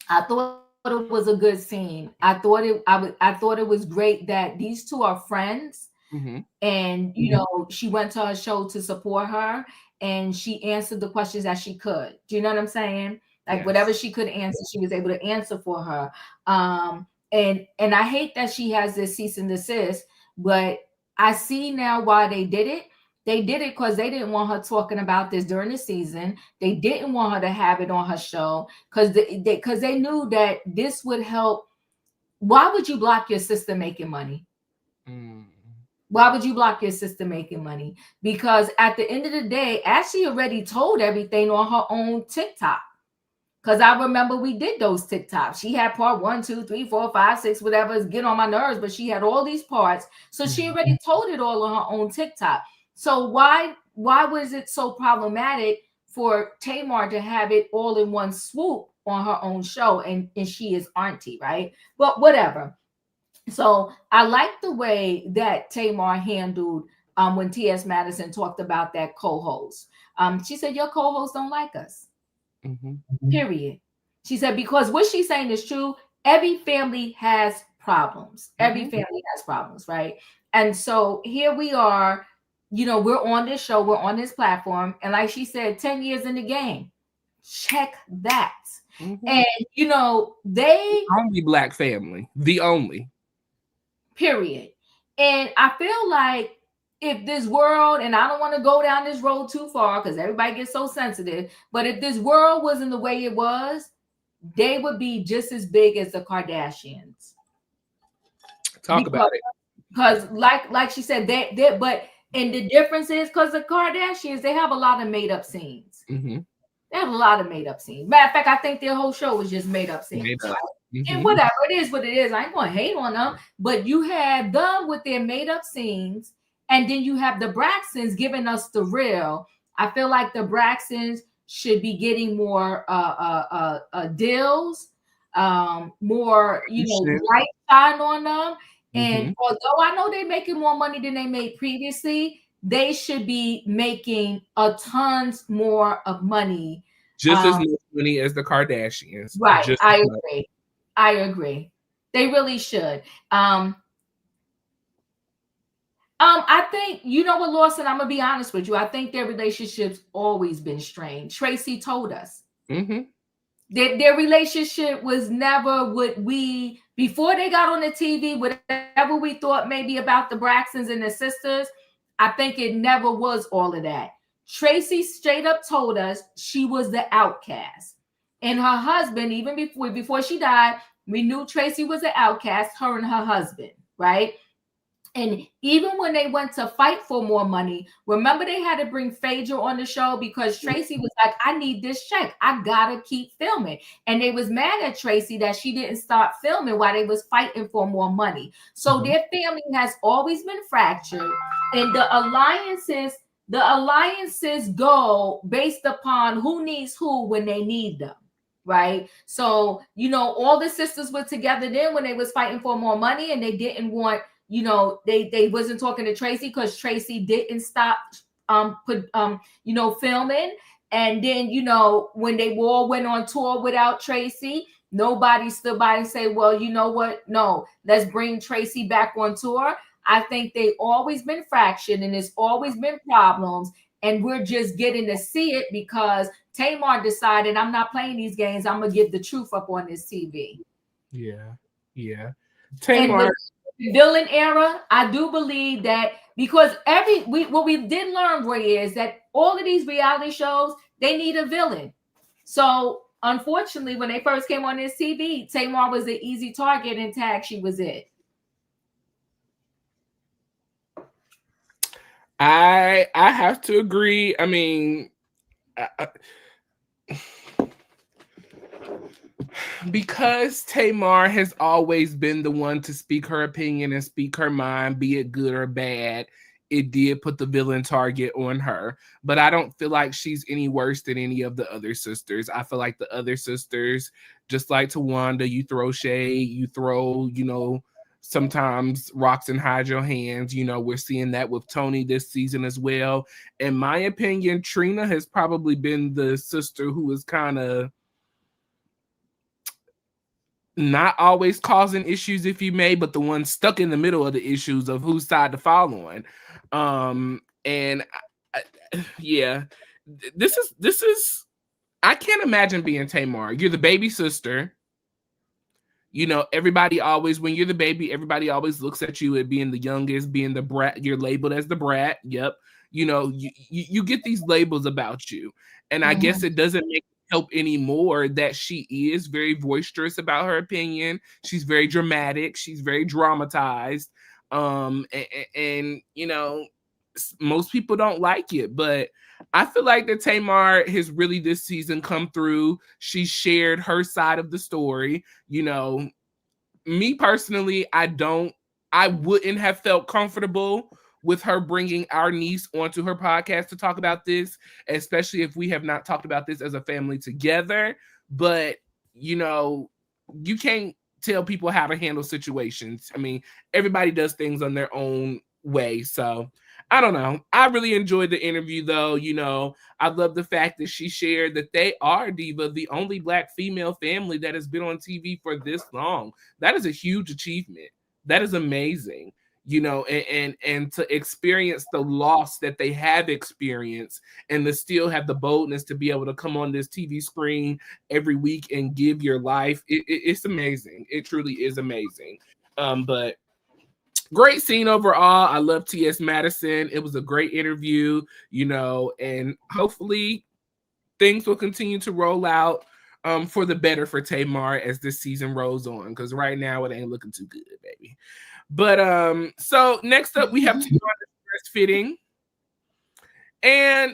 I thought it was a good scene. I thought it was great that these two are friends, and you know she went to her show to support her, and she answered the questions that she could. Do you know what I'm saying? Like whatever she could answer, she was able to answer for her. And I hate that she has this cease and desist, but I see now why they did it. They did it because they didn't want her talking about this during the season. They didn't want her to have it on her show because they knew that this would help. Why would you block your sister making money? Why would you block your sister making money? Because at the end of the day, Ashley already told everything on her own TikTok. Because I remember we did those TikToks. She had part 1, 2, 3, 4, 5, 6, whatever is get on my nerves, but she had all these parts. So she already told it all on her own TikTok. So why was it so problematic for Tamar to have it all in one swoop on her own show? And she is auntie, right? But whatever. So I like the way that Tamar handled when T.S. Madison talked about that co-host. She said, your co-hosts don't like us. Period. She said, because what she's saying is true. Every family has problems. Every family has problems, right? And so here we are, you know, we're on this show, we're on this platform. And like she said, 10 years in the game. Check that. And, you know, they... Only Black family. The only. Period. And I feel like if this world, and I don't want to go down this road too far because everybody gets so sensitive, but if this world wasn't the way it was, they would be just as big as the Kardashians. Talk about it. Because like she said, and the difference is because the Kardashians, they have a lot of made up scenes. They have a lot of made up scenes. Matter of fact, I think their whole show was just made up scenes. And whatever, it is what it is. I ain't going to hate on them. But you have them with their made up scenes. And then you have the Braxtons giving us the real. I feel like the Braxtons should be getting more deals, more, you know, light shine on them. And although I know they're making more money than they made previously, they should be making a tons more of money. Just as much money as the Kardashians. Right. I agree. They really should. I think, you know what, Lawson, I'm going to be honest with you. I think their relationship's always been strained. Tracy told us. Their relationship was never what we, before they got on the TV, whatever we thought maybe about the Braxtons and their sisters, I think it never was all of that. Tracy straight up told us she was the outcast. And her husband, even before she died, we knew Tracy was an outcast, her and her husband, right? And even when they went to fight for more money, remember they had to bring Phaedra on the show because Tracy was like, I need this check. I gotta keep filming. And they was mad at Tracy that she didn't start filming while they was fighting for more money. So their family has always been fractured. And the alliances go based upon who needs who when they need them. Right. So, all the sisters were together then when they was fighting for more money, and they didn't want, they wasn't talking to Tracy because Tracy didn't stop filming. And then, when they all went on tour without Tracy, nobody stood by and say, well, you know what? No, let's bring Tracy back on tour. I think they always been fractured and there's always been problems. And we're just getting to see it because Tamar decided, I'm not playing these games. I'm going to get the truth up on this TV. Yeah. Tamar. And the villain era, I do believe that because what we did learn, Royaire, is that all of these reality shows, they need a villain. So, unfortunately, when they first came on this TV, Tamar was the easy target and tag. She was it. I have to agree. I mean, because Tamar has always been the one to speak her opinion and speak her mind, be it good or bad, it did put the villain target on her. But I don't feel like she's any worse than any of the other sisters. I feel like the other sisters, just like Towanda, you throw shade, you throw, sometimes rocks and hide your hands. We're seeing that with Toni this season as well. In my opinion, Trina has probably been the sister who is kind of not always causing issues, if you may, but the one stuck in the middle of the issues of whose side to fall on. This is I can't imagine being Tamar. You're the baby sister. Everybody always, when you're the baby, everybody always looks at you as being the youngest, being the brat. You're labeled as the brat. Yep. You get these labels about you. And I guess it doesn't make help anymore that she is very boisterous about her opinion. She's very dramatic. She's very dramatized. And most people don't like it, but I feel like that Tamar has really this season come through. She shared her side of the story. Me personally, I wouldn't have felt comfortable with her bringing our niece onto her podcast to talk about this, especially if we have not talked about this as a family together. But, you can't tell people how to handle situations. I mean, everybody does things on their own way. So I don't know. I really enjoyed the interview, though. I love the fact that she shared that they are, Diva, the only Black female family that has been on TV for this long. That is a huge achievement. That is amazing. And to experience the loss that they have experienced and to still have the boldness to be able to come on this TV screen every week and give your life. It's amazing. It truly is amazing. But great scene overall. I love T.S. Madison. It was a great interview, and hopefully things will continue to roll out for the better for Tamar as this season rolls on, because right now it ain't looking too good, baby. But so next up we have Towanda breastfeeding. And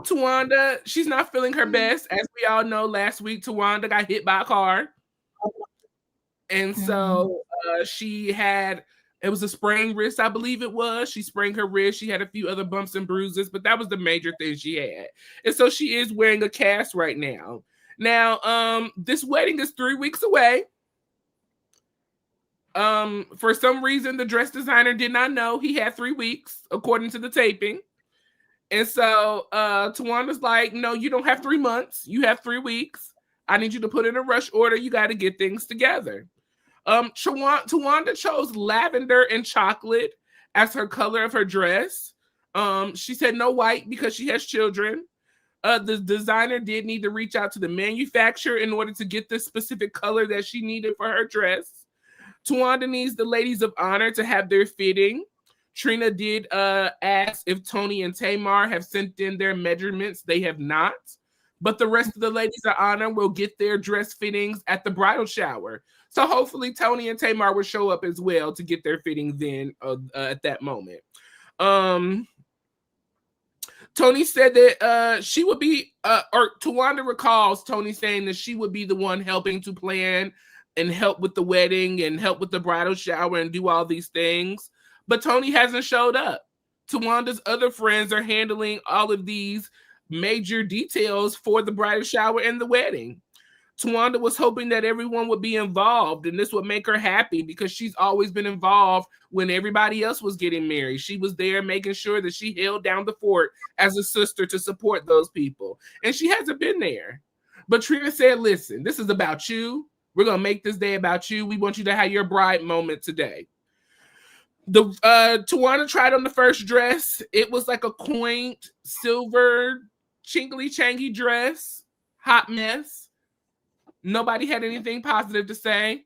Towanda, she's not feeling her best. As we all know, last week Towanda got hit by a car. And so it was a sprained wrist, I believe it was. She sprained her wrist. She had a few other bumps and bruises, but that was the major thing she had. And so she is wearing a cast right now. Now, this wedding is 3 weeks away. For some reason, the dress designer did not know he had 3 weeks, according to the taping. And so Tawanda's like, no, you don't have 3 months. You have 3 weeks. I need you to put in a rush order. You got to get things together. Towanda chose lavender and chocolate as her color of her dress. She said no white because she has children. The designer did need to reach out to the manufacturer in order to get the specific color that she needed for her dress. Towanda needs the ladies of honor to have their fitting. Trina did ask if Toni and Tamar have sent in their measurements. They have not. but the rest of the ladies of honor will get their dress fittings at the bridal shower. So hopefully Toni and Tamar will show up as well to get their fittings then at that moment. Toni said that she would be, or Towanda recalls Toni saying that she would be the one helping to plan and help with the wedding and help with the bridal shower and do all these things. But Toni hasn't showed up. Tawanda's other friends are handling all of these major details for the bridal shower and the wedding. Towanda was hoping that everyone would be involved, and this would make her happy because she's always been involved when everybody else was getting married. She was there making sure that she held down the fort as a sister to support those people, and she hasn't been there. But Trina said, listen, this is about you. We're going to make this day about you. We want you to have your bride moment today. The Towanda tried on the first dress. It was like a quaint silver chingly-changy dress. Hot mess. Nobody had anything positive to say.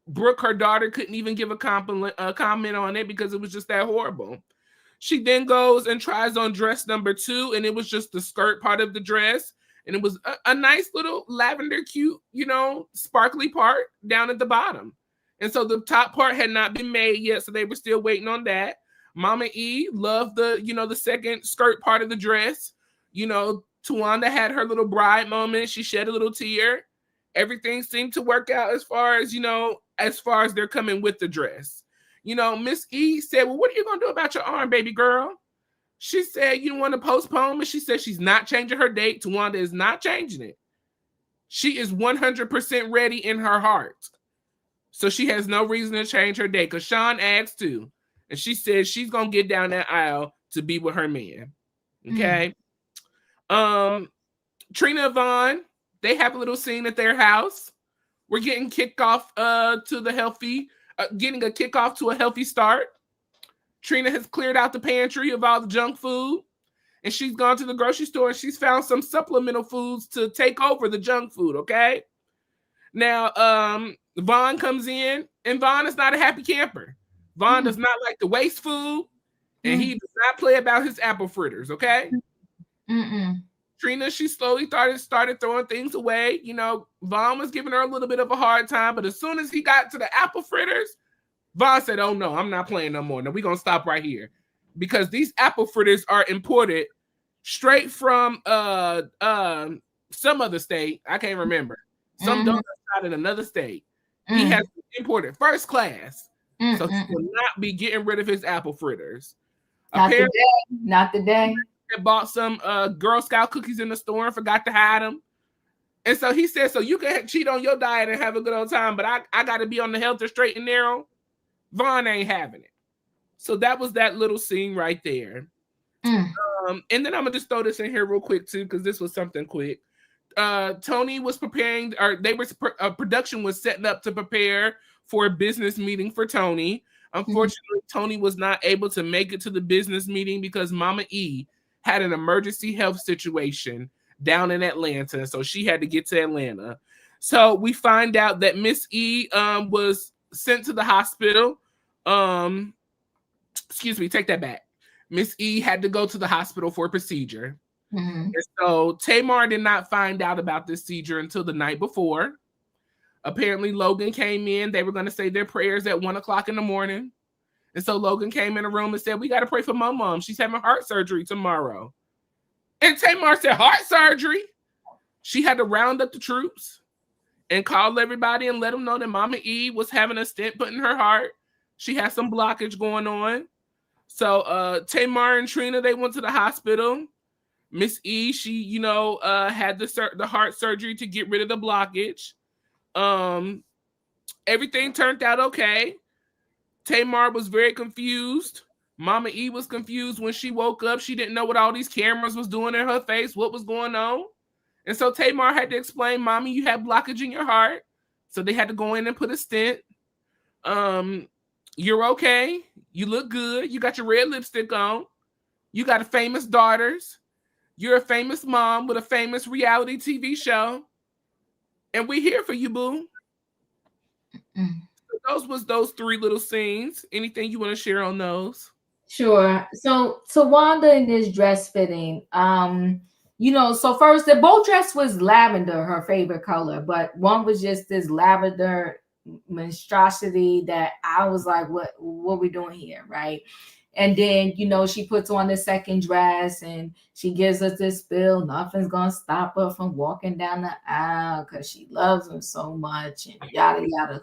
Brooke, her daughter, couldn't even give a comment on it because it was just that horrible. She then goes and tries on dress number 2, and it was just the skirt part of the dress. And it was a nice little lavender cute, sparkly part down at the bottom. And so the top part had not been made yet, so they were still waiting on that. Mama E loved the second skirt part of the dress. Towanda had her little bride moment. She shed a little tear. Everything seemed to work out as far as they're coming with the dress. Miss E said, well, what are you going to do about your arm, baby girl? She said, you want to postpone? And she said she's not changing her date. Towanda is not changing it. She is 100% ready in her heart. So she has no reason to change her date because Sean asked too. And she said she's going to get down that aisle to be with her man. Okay? Trina and Vaughn, they have a little scene at their house. We're getting kickoff getting a kickoff to a healthy start. Trina has cleared out the pantry of all the junk food, and she's gone to the grocery store and she's found some supplemental foods to take over the junk food, okay? Now, Vaughn comes in, and Vaughn is not a happy camper. Vaughn does not like the waste food, and he does not play about his apple fritters, okay? Trina, she slowly started throwing things away. Vaughn was giving her a little bit of a hard time, but as soon as he got to the apple fritters, Vaughn said, oh no, I'm not playing no more. No, we're going to stop right here because these apple fritters are imported straight from some other state. I can't remember. Some donuts out in another state. He has imported first class. So he will not be getting rid of his apple fritters. Not today. Bought some Girl Scout cookies in the store and forgot to hide them. And so he said, so you can cheat on your diet and have a good old time, but I got to be on the healthy straight and narrow. Vaughn ain't having it. So that was that little scene right there. And then I'm going to just throw this in here real quick too, because this was something quick. Toni was preparing, or production was setting up to prepare for a business meeting for Toni. Unfortunately, Toni was not able to make it to the business meeting because Mama E had an emergency health situation down in Atlanta, so she had to get to Atlanta. So we find out that Miss E was sent to the hospital. Excuse me, take that back. Miss E had to go to the hospital for a procedure. And so Tamar did not find out about this procedure until the night before. Apparently, Logan came in. They were going to say their prayers at 1:00 in the morning. And so Logan came in the room and said, we got to pray for my mom. She's having heart surgery tomorrow. And Tamar said, heart surgery? She had to round up the troops and call everybody and let them know that Mama E was having a stent put in her heart. She had some blockage going on. So Tamar and Trina, they went to the hospital. Miss E, she, had the heart surgery to get rid of the blockage. Everything turned out okay. Tamar was very confused. Mama E was confused when she woke up. She didn't know what all these cameras was doing in her face, what was going on. And so Tamar had to explain, Mommy, you have blockage in your heart. So they had to go in and put a stent. You're okay. You look good. You got your red lipstick on. You got famous daughters. You're a famous mom with a famous reality TV show. And we're here for you, boo. Those three little scenes. Anything you want to share on those? Sure. So Towanda in this dress fitting, so first the both dress was lavender, her favorite color, but one was just this lavender monstrosity that I was like, what we doing here, right? And then, she puts on the second dress and she gives us this spill. Nothing's going to stop her from walking down the aisle because she loves him so much and yada, yada,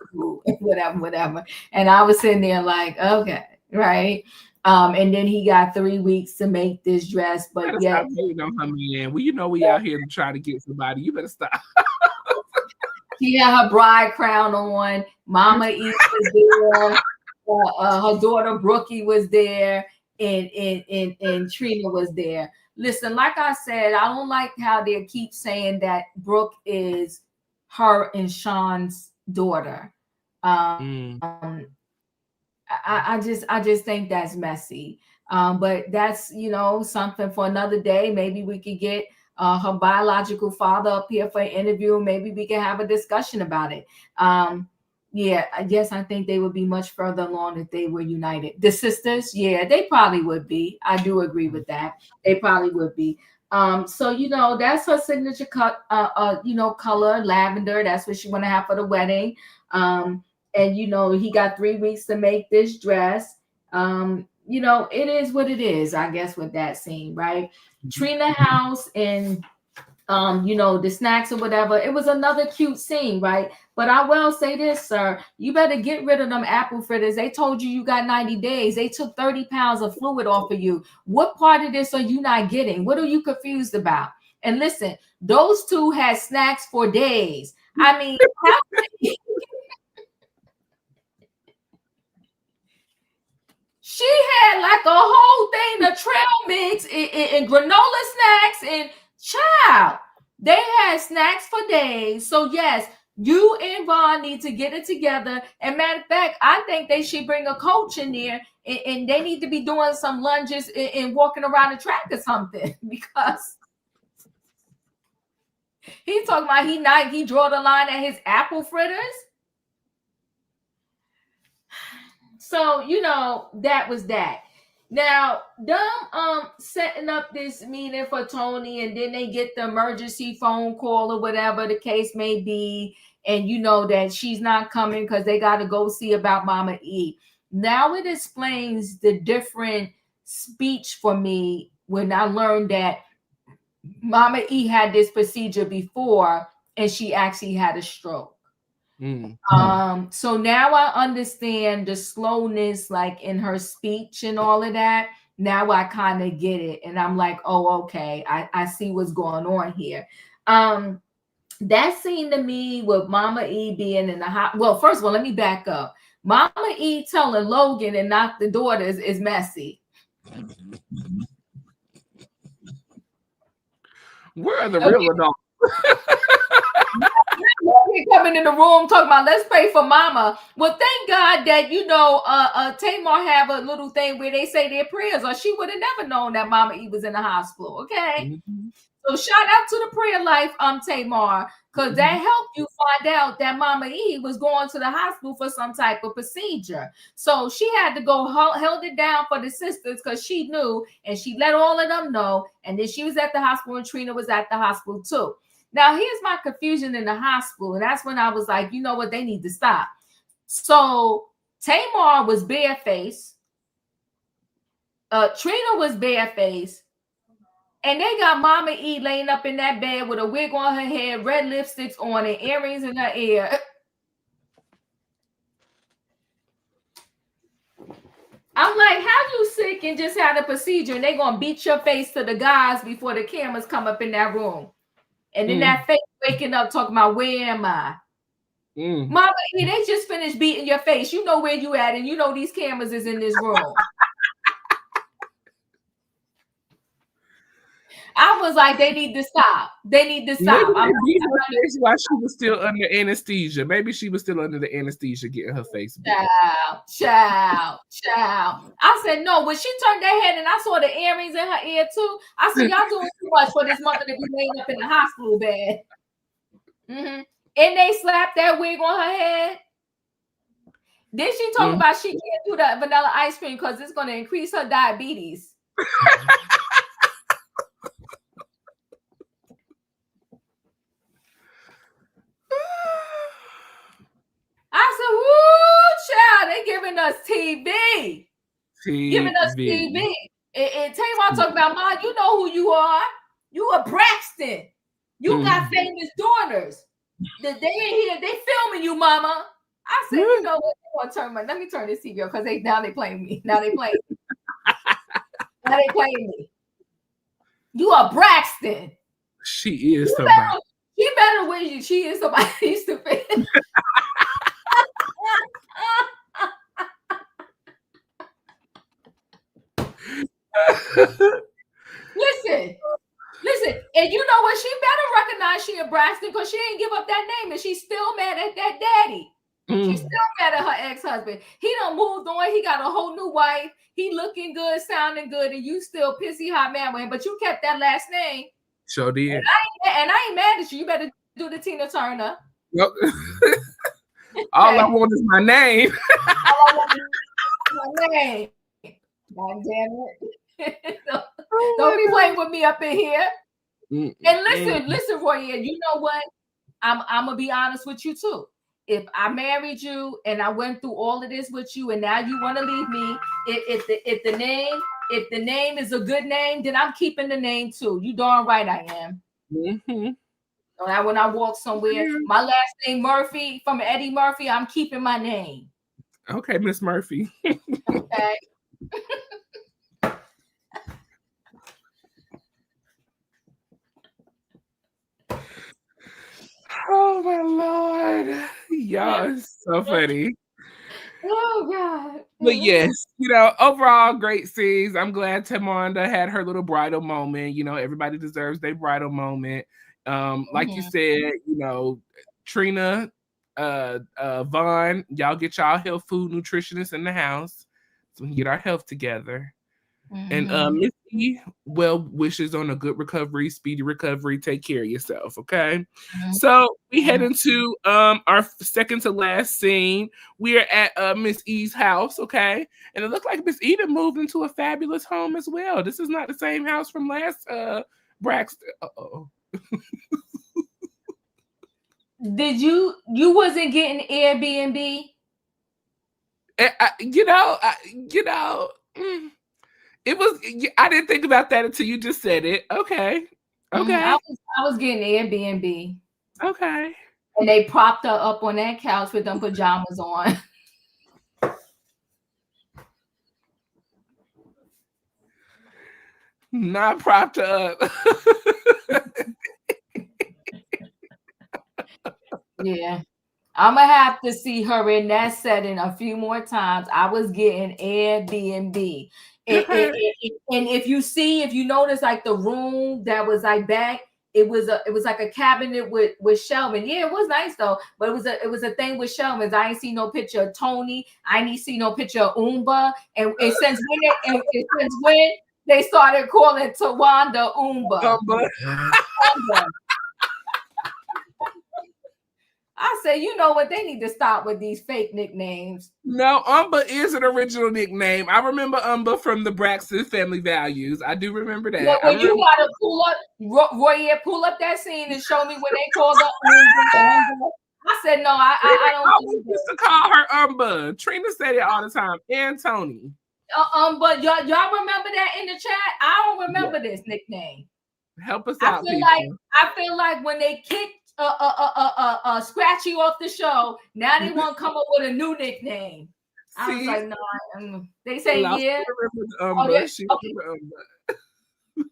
whatever. And I was sitting there like, okay, right. And then he got 3 weeks to make this dress, but yeah. Stop hating on her, man. Well, we out here to try to get somebody. You better stop. She had her bride crown on. Mama E was there. Her daughter Brookie was there, and Trina was there. Listen, like I said, I don't like how they keep saying that Brooke is her and Sean's daughter. I just think that's messy. But that's something for another day. Maybe we could get her biological father up here for an interview. Maybe we can have a discussion about it. Yeah, I guess I think they would be much further along if they were united. The sisters, yeah, they probably would be. I do agree with that. They probably would be. So that's her signature color, lavender. That's what she want to have for the wedding. And he got 3 weeks to make this dress. It is what it is, I guess, with that scene, right? Trina house and the snacks or whatever. It was another cute scene, right? But I will say this, sir, you better get rid of them apple fritters. They told you got 90 days. They took 30 pounds of fluid off of you. What part of this are you not getting? What are you confused about? And listen, those two had snacks for days. I mean, she had like a whole thing of trail mix and granola snacks and child. They had snacks for days. So yes, you and Vaughn need to get it together. And matter of fact, I think they should bring a coach in there and they need to be doing some lunges and walking around the track or something, because he's talking about he draw the line at his apple fritters. So, that was that. Now, them setting up this meeting for Toni, and then they get the emergency phone call or whatever the case may be, and that she's not coming because they got to go see about Mama E. Now it explains the different speech for me when I learned that Mama E had this procedure before and she actually had a stroke. So now I understand the slowness, like in her speech and all of that. Now I kind of get it, and I'm like, oh, okay, I see what's going on here. That scene to me with Mama E being in the hot. Well, first of all, let me back up. Mama E telling Logan and not the daughters is messy. Where are the real adults? Coming in the room talking about let's pray for Mama. Well, thank God that Tamar have a little thing where they say their prayers, or she would have never known that Mama E was in the hospital. Okay, so shout out to the prayer life, Tamar, because that helped you find out that Mama E was going to the hospital for some type of procedure. So she had to go held it down for the sisters because she knew, and she let all of them know. And then she was at the hospital, and Trina was at the hospital too. Now, here's my confusion in the hospital. And that's when I was like, you know what? They need to stop. So Tamar was barefaced. Trina was barefaced. And they got Mama E laying up in that bed with a wig on her head, red lipsticks on, and earrings in her ear. I'm like, how you sick and just had a procedure and they going to beat your face to the guys before the cameras come up in that room? And then that face waking up talking about, where am I? Mama, they just finished beating your face. You know where you at, and you know these cameras is in this room. I was like, they need to stop. They need to stop. While she was still under anesthesia. Maybe she was still under the anesthesia getting her face beat. Child. I said, no, when she turned that head and I saw the earrings in her ear too, I said, y'all doing too much for this mother to be laying up in the hospital bed. And they slapped that wig on her head. Then she talked about she can't do the vanilla ice cream because it's going to increase her diabetes. giving us TV. Giving us TV. And Tamar talking about, Ma, you know who you are. You a Braxton. You got famous daughters. They ain't here. They filming you, Mama. I said, you know what? Let me turn this TV on because they playing me. Now they playing me. Now they playing me. You a Braxton. She is somebody. She better with you. She is somebody stupid. Listen, and you know what? She better recognize she a Braxton because she ain't give up that name, and she's still mad at that daddy. She's still mad at her ex-husband. He done moved on. He got a whole new wife. He looking good, sounding good, and you still pissy hot mad with him. But you kept that last name. Sure did. And I ain't mad at you. You better do the Tina Turner. Yep. All I want is my name. All I want is my name. God damn it. Don't be playing with me up in here. And listen, Royaire, you know what? I'm gonna be honest with you too. If I married you and I went through all of this with you, and now you want to leave me, if the name is a good name, then I'm keeping the name too. You darn right I am. When I walk somewhere, my last name Murphy from Eddie Murphy, I'm keeping my name. Okay, Miss Murphy. Okay. Oh my Lord. Y'all is so funny. Oh God. But yes, overall great scenes. I'm glad Towanda had her little bridal moment. Everybody deserves their bridal moment. Like you said, Trina, Vaughn, y'all get y'all health food nutritionists in the house so we can get our health together. And Missy, well wishes on a good recovery, speedy recovery. Take care of yourself, okay? So we head into our second to last scene. We are at Miss E's house, okay? And it looks like Miss E moved into a fabulous home as well. This is not the same house from last Braxton. Did you wasn't getting Airbnb? It was. I didn't think about that until you just said it. Okay. I was getting Airbnb. Okay. And they propped her up on that couch with them pajamas on. Not propped up. Yeah. I'm going to have to see her in that setting a few more times. I was getting Airbnb. And if you notice, like the room that was like back, it was like a cabinet with shelving. Yeah, it was nice though, but it was a thing with shelvings. I ain't see no picture of Toni. I ain't see no picture of Umba. And since when they started calling Towanda Umba. I say, you know what? They need to stop with these fake nicknames. No, Umba is an original nickname. I remember Umba from the Braxton Family Values. I do remember that. Well, you gotta pull up, Royaire, pull up that scene and show me what they called her Umba. I said, no, I don't. I used to call her Umba. Trina said it all the time. And Toni. But y'all remember that in the chat? I don't remember this nickname. Help us out, people. I feel like when they kicked Scratchy off the show, now they want to come up with a new nickname. I was like, no. They say yeah.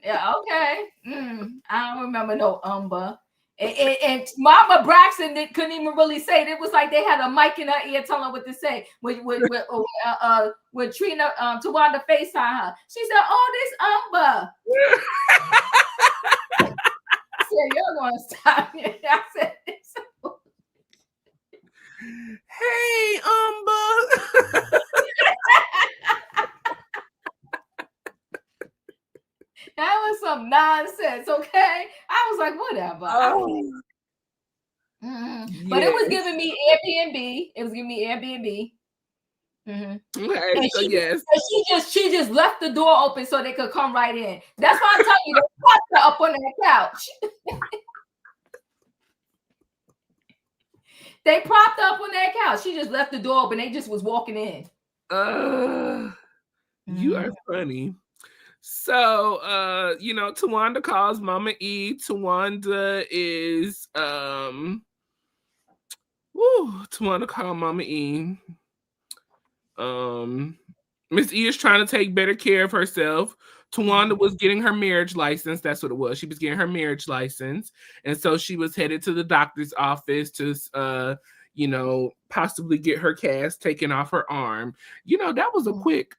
Yeah, okay. I don't remember no Umba. And Mama Braxton couldn't even really say it. It was like they had a mic in her ear telling her what to say. When Trina Towanda FaceTime her, she said, "Oh, this Umba." I said, "You're gonna stop it." I said, "Hey, Umba." That was some nonsense, okay? I was like, whatever. But it was giving me Airbnb. It was giving me Airbnb. Okay, and so yes. She just left the door open so they could come right in. That's why I'm telling you, they propped her up on that couch. They propped her up on that couch. She just left the door open. They just was walking in. You are funny. So, Towanda calls Mama E. Towanda is, Towanda called Mama E. Miss E is trying to take better care of herself. Towanda was getting her marriage license. That's what it was. She was getting her marriage license. And so she was headed to the doctor's office to, possibly get her cast taken off her arm. That was a quick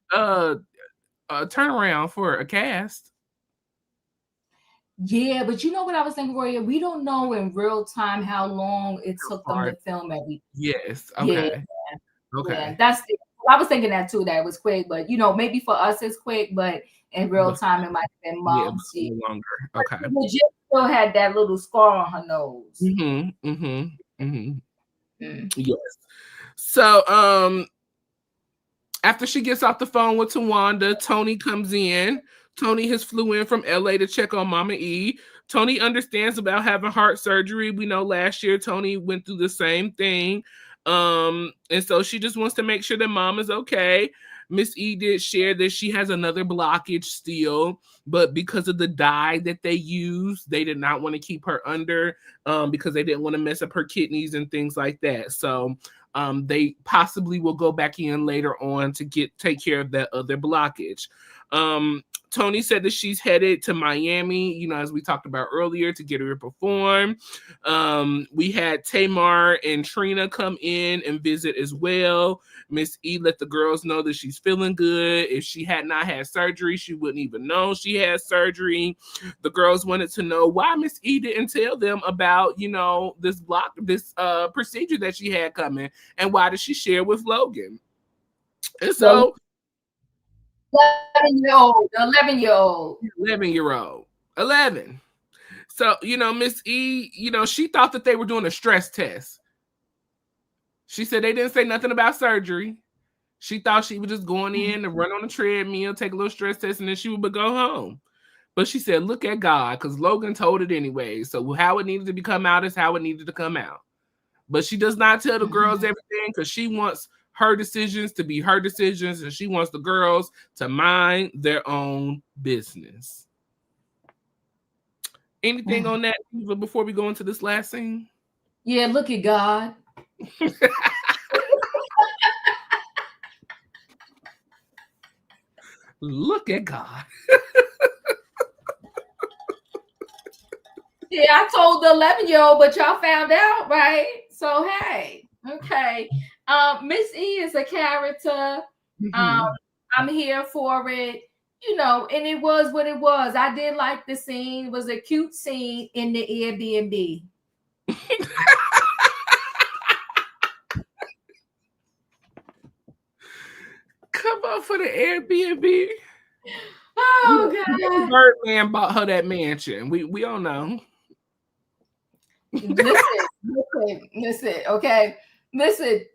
turnaround for a cast. Yeah, but you know what I was thinking, Royaire? We don't know in real time how long it took them to film everything. Yes. Okay. Yeah. Okay. Yeah, I was thinking that too, that it was quick, but maybe for us it's quick, but in real time it might have been months. Yeah, longer. Okay. But legit still had that little scar on her nose. Yes. So after she gets off the phone with Towanda, Toni comes in. Toni has flew in from LA to check on Mama E. Toni understands about having heart surgery. We know last year Toni went through the same thing. And so she just wants to make sure that Mom is okay. Miss E did share that she has another blockage still, but because of the dye that they use, they did not want to keep her under because they didn't want to mess up her kidneys and things like that. So they possibly will go back in later on to take care of that other blockage. Toni said that she's headed to Miami, as we talked about earlier, to get her to perform. We had Tamar and Trina come in and visit as well. Miss E let the girls know that she's feeling good. If she had not had surgery, she wouldn't even know she had surgery. The girls wanted to know why Miss E didn't tell them about, this procedure that she had coming, and why did she share with Logan? And so 11-year-old. 11. So, Miss E, she thought that they were doing a stress test. She said they didn't say nothing about surgery. She thought she was just going in to run on the treadmill, take a little stress test, and then she would go home. But she said, look at God, because Logan told it anyway. So how it needed to come out is how it needed to come out. But she does not tell the girls everything because she wants her decisions to be her decisions, and she wants the girls to mind their own business. Anything on that, Diva, before we go into this last scene? Yeah, look at God. Look at God. Yeah, I told the 11-year-old, but y'all found out, right? So hey, okay. Miss E is a character. I'm here for it, and it was what it was. I did like the scene. It was a cute scene in the Airbnb. Come on for the Airbnb. Oh God! Birdman bought her that mansion. We don't know. Listen. Okay, listen.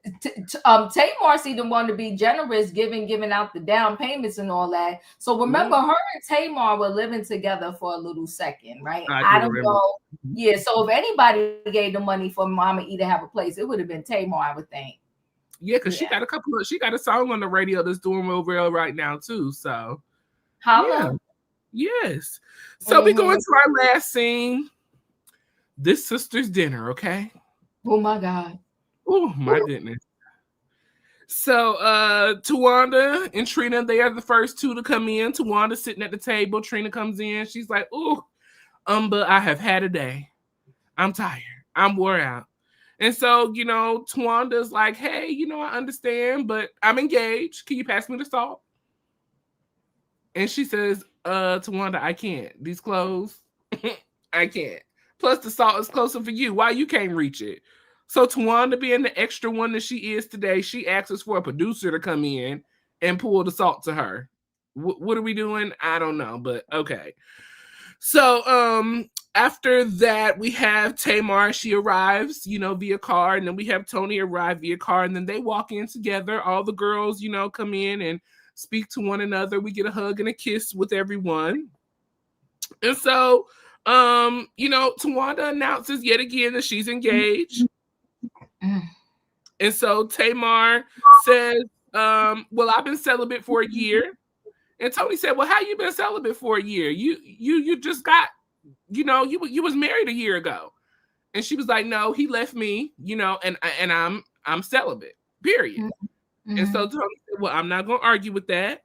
Tamar didn't want to be generous, giving out the down payments and all that. So remember, her and Tamar were living together for a little second, right? I don't know. Yeah. So if anybody gave the money for Mama E to have a place, it would have been Tamar, I would think. Yeah, because she got a song on the radio that's doing real well right now too. So holla. Yeah. Yes. So we go into our last scene. This sister's dinner, okay? Oh my God. Oh my goodness. So Towanda and Trina, they are the first two to come in. Towanda sitting at the table. Trina comes in. She's like, but I have had a day. I'm tired. I'm wore out. And so, Tawanda's like, hey, I understand, but I'm engaged. Can you pass me the salt? And she says, Towanda, I can't. These clothes, I can't. Plus, the salt is closer for you. Why you can't reach it? So Towanda, being the extra one that she is today, she asks for a producer to come in and pull the salt to her. What are we doing? I don't know, but okay. So after that, we have Tamar. She arrives, via car, and then we have Toni arrive via car, and then they walk in together. All the girls, come in and speak to one another. We get a hug and a kiss with everyone. And so Towanda announces yet again that she's engaged. And so Tamar says, well, I've been celibate for a year. And Toni said, well, how you been celibate for a year? You just got, you was married a year ago. And she was like, no, he left me, and I'm celibate, period. Mm-hmm. And so Toni said, well, I'm not going to argue with that.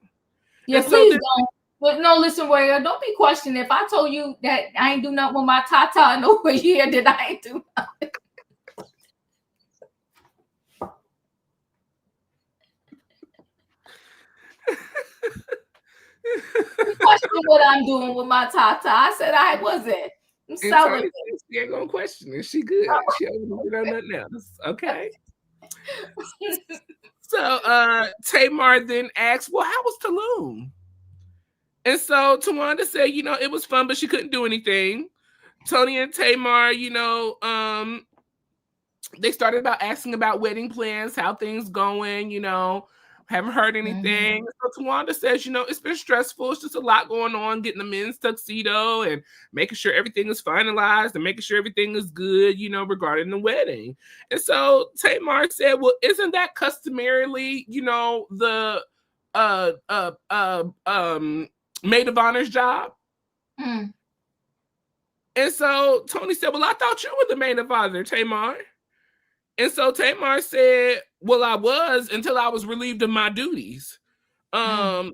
Yeah, and please don't. But no, listen, Royaire, don't be questioning. If I told you that I ain't do nothing with my tata in over a year, then I ain't do nothing. You question what I'm doing with my tata. I said I wasn't. I'm celibate. She ain't gonna question it. She good. She ain't gonna know nothing else. Okay. So Tamar then asked, well, how was Tulum? And so Towanda said, it was fun, but she couldn't do anything. Toni and Tamar, they started asking about wedding plans, how things going, haven't heard anything. Mm-hmm. So Towanda says, it's been stressful. It's just a lot going on, getting the men's tuxedo and making sure everything is finalized and making sure everything is good, regarding the wedding. And so Tamar said, well, isn't that customarily, the maid of honor's job? And so Toni said, well, I thought you were the maid of honor, Tamar. And so Tamar said, well, I was until I was relieved of my duties. And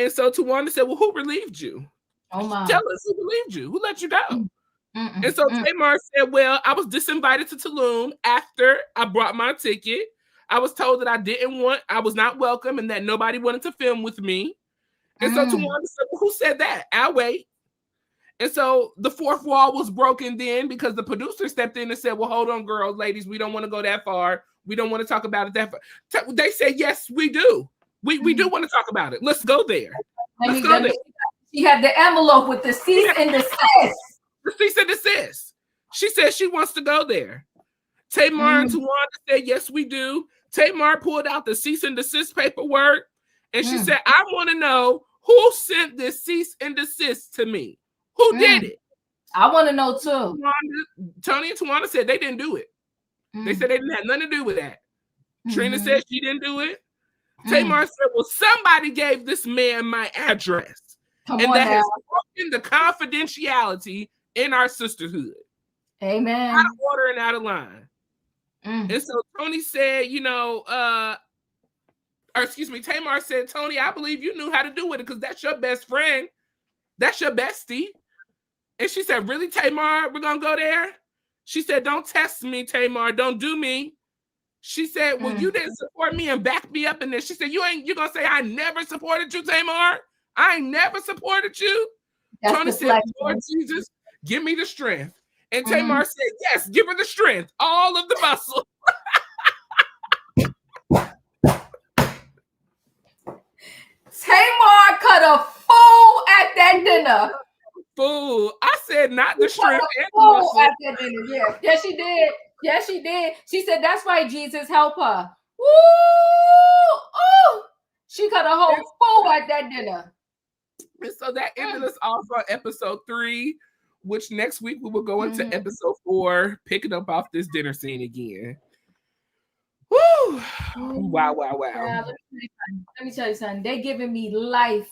so Towanda said, well, who relieved you? Oh my. Tell us who relieved you. Who let you go? And so Tamar said, well, I was disinvited to Tulum after I brought my ticket. I was told that I was not welcome and that nobody wanted to film with me. And so Towanda said, well, who said that? I'll wait. And so the fourth wall was broken then because the producer stepped in and said, well, hold on, girls, ladies, we don't want to go that far. We don't want to talk about it that far. They said, yes, we do. We do want to talk about it. Let's go there. Let's go there. She had the envelope with the cease and desist. The cease and desist. She said she wants to go there. Tamar and Towanda said, yes, we do. Tamar pulled out the cease and desist paperwork. And she said, I want to know who sent this cease and desist to me. Who did it? I want to know too. Toni and Towanda said they didn't do it. They said they didn't have nothing to do with that. Trina said she didn't do it. Tamar said, well, somebody gave this man my address. And that has broken the confidentiality in our sisterhood. Amen. Out of order and out of line. And so Toni said, Tamar said, Toni, I believe you knew how to do it because that's your best friend. That's your bestie. And she said, really, Tamar, we're going to go there? She said, don't test me, Tamar. Don't do me. She said, well, you didn't support me and back me up in this. She said, you're going to say I never supported you, Tamar? I ain't never supported you? That's Toni said, Lord Jesus, give me the strength. And Tamar said, yes, give her the strength. All of the muscle. Tamar cut a fool at that dinner. Fool. I said not the strength and the muscle. At that dinner. Yeah. Yes, she did. Yes, she did. She said, that's right, Jesus, help her. Woo! Ooh! She cut a whole fool at that dinner. And so that ended us off on episode 3, which next week we will go into episode 4, picking up off this dinner scene again. Woo! Wow. Yeah, let me tell you something. They're giving me life.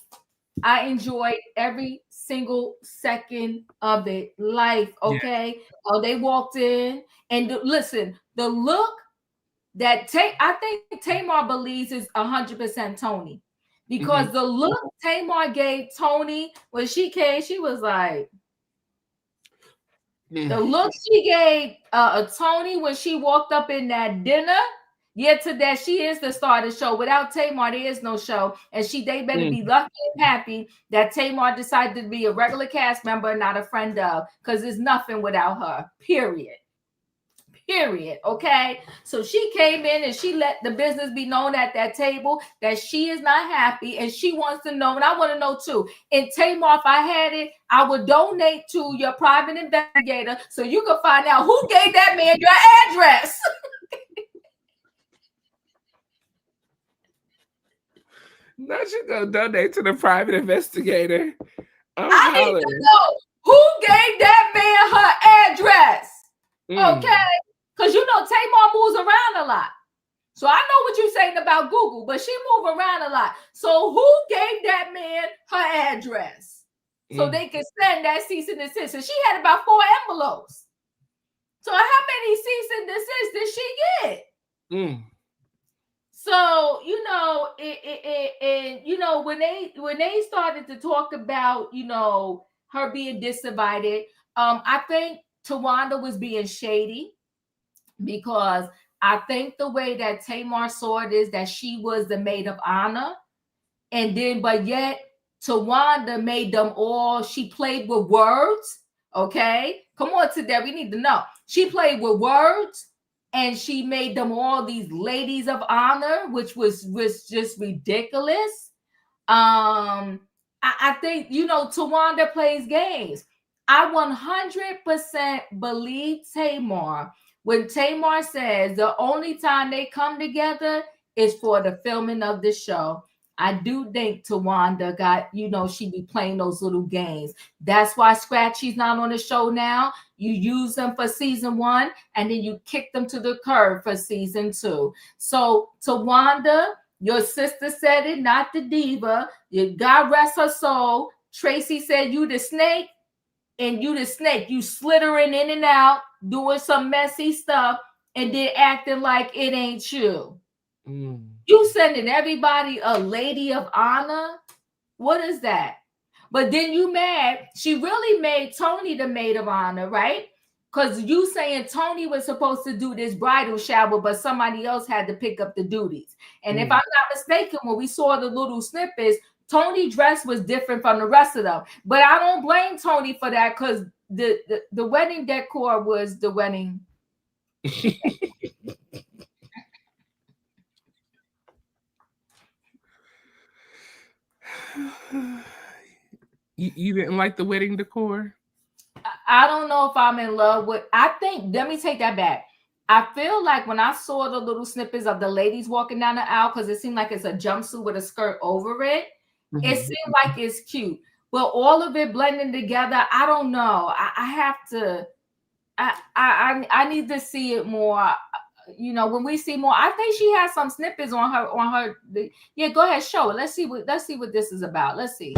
I enjoyed every single second of it. Life, okay? Yeah. Oh, they walked in and listen, the look that I think Tamar believes is 100% Toni. Because the look Tamar gave Toni when she came, she was like, the look she gave Toni when she walked up in that dinner. Yet to that, she is the star of the show. Without Tamar, there is no show. And they better be lucky and happy that Tamar decided to be a regular cast member, not a friend of, because there's nothing without her. Period. Okay? So she came in and she let the business be known at that table that she is not happy and she wants to know, and I want to know too. And Tamar, if I had it, I would donate to your private investigator so you can find out who gave that man your address. Now she's gonna donate to the private investigator. I need to know who gave that man her address. Okay, because Tamar moves around a lot. So I know what you're saying about Google, but she move around a lot. So who gave that man her address so they could send that cease and desist? And she had about 4 envelopes. So how many cease and desist did she get? So when they started to talk about her being disinvited, I think Towanda was being shady, because I think the way that Tamar saw it is that she was the maid of honor, and then but yet Towanda made them all. She played with words. Okay, come on to that. We need to know. She played with words. And she made them all these ladies of honor, which was just ridiculous. I think, Towanda plays games. I 100% believe Tamar when Tamar says the only time they come together is for the filming of the show. I do think Towanda got, she be playing those little games. That's why Scratchy's not on the show now. You use them for season 1, and then you kick them to the curb for season 2. So Towanda, your sister said it, not the diva. God rest her soul. Tracy said you the snake, and you the snake. You slithering in and out, doing some messy stuff, and then acting like it ain't you. You sending everybody a lady of honor? What is that? But then you mad. She really made Toni the maid of honor, right? Because you saying Toni was supposed to do this bridal shower, but somebody else had to pick up the duties. And if I'm not mistaken, when we saw the little snippets, Toni's dress was different from the rest of them. But I don't blame Toni for that, because the wedding decor was the wedding. You didn't like the wedding decor? I don't know if I'm in love with. Let me take that back. I feel like when I saw the little snippets of the ladies walking down the aisle, because it seemed like it's a jumpsuit with a skirt over it, it seemed like it's cute. But all of it blending together, I don't know. I have to. I need to see it more. When we see more, I think she has some snippets on her. Yeah, go ahead, show it. Let's see what this is about. Let's see.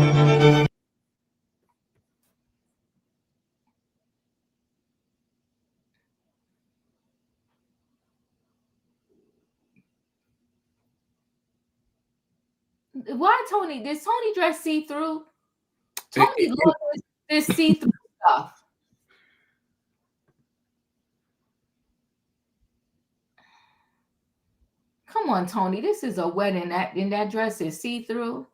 Why Toni? Did Toni dress see-through? Toni loves this see-through stuff. Come on, Toni. This is a wedding, and that dress is see-through.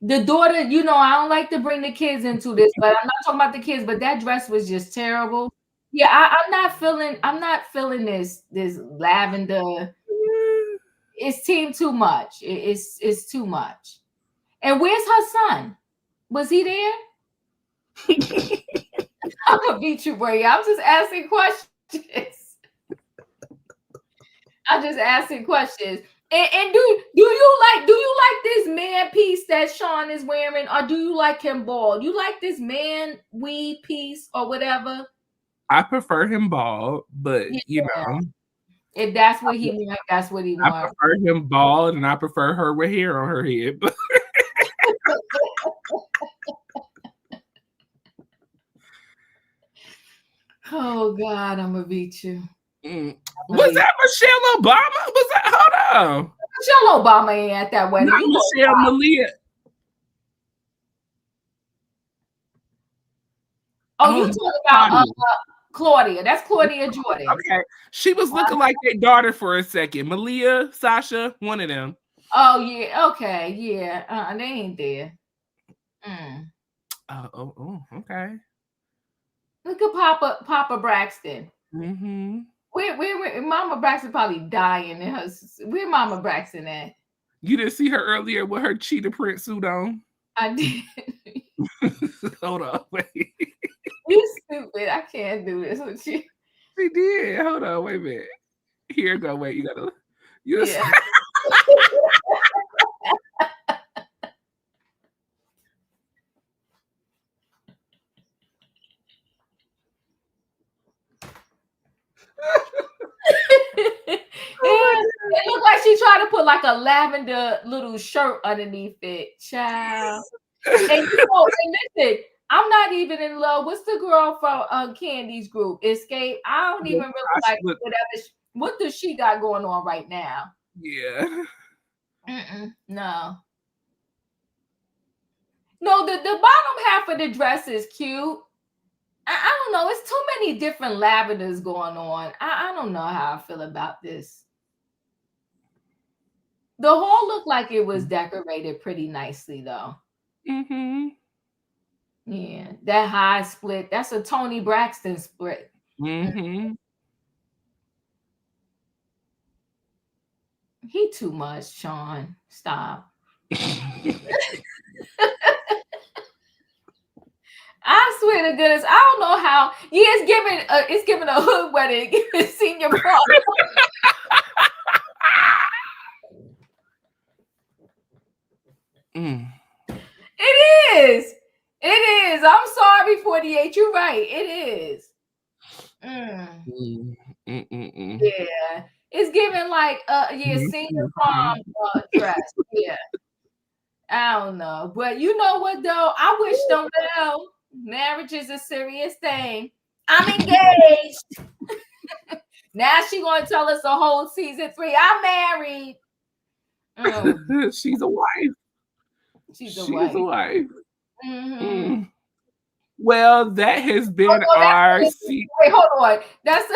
The daughter, I don't like to bring the kids into this, but I'm not talking about the kids, but that dress was just terrible. Yeah, I'm not feeling this lavender. It's team too much. It's too much. And where's her son? Was he there? I'm gonna beat you, Bray. I'm just asking questions. I'm just asking questions. And do you like this man piece that Sean is wearing, or do you like him bald? You like this man weave piece or whatever? I prefer him bald, but if that's what he wants, that's what he wants. I prefer him bald, and I prefer her with hair on her head. Oh God, I'm gonna beat you. Was that Michelle Obama? Was that? Hold on. Michelle Obama ain't at that wedding. Not Michelle, Malia. Oh, you talking about Claudia? That's Claudia Jordan. Okay, she was looking like their daughter for a second. Malia, Sasha, one of them. Oh yeah, okay, yeah. They ain't there. Okay. Look at Papa Braxton. Where Mama Braxton probably dying in her. Where Mama Braxton at? You didn't see her earlier with her cheetah print suit on? I did. Hold on, wait. You stupid. I can't do this with you. She did. Hold on, wait a minute. Here you go. Wait, you gotta. Yeah. then she tried to put like a lavender little shirt underneath it, child. And and listen, I'm not even in love. What's the girl from Candy's group, Escape? I don't even really like whatever. What does she got going on right now? Yeah. No. No, the bottom half of the dress is cute. I don't know. It's too many different lavenders going on. I don't know how I feel about this. The whole looked like it was decorated pretty nicely, though. Mm-hmm. Yeah, that high split. That's a Toni Braxton split. Mm-hmm. He too much, Sean. Stop. I swear to goodness, I don't know how. Yeah, it's giving a hood wedding, senior prom. It is. It is. I'm sorry, 48. You're right. It is. Yeah. It's giving like senior prom dress. Yeah. I don't know. But you know what though? I wish them well. Marriage is a serious thing. I'm engaged. Now she gonna tell us the whole season 3. I'm married. She's a wife. She's a wife. Mm-hmm. Well, that has been our wait, hold on. That's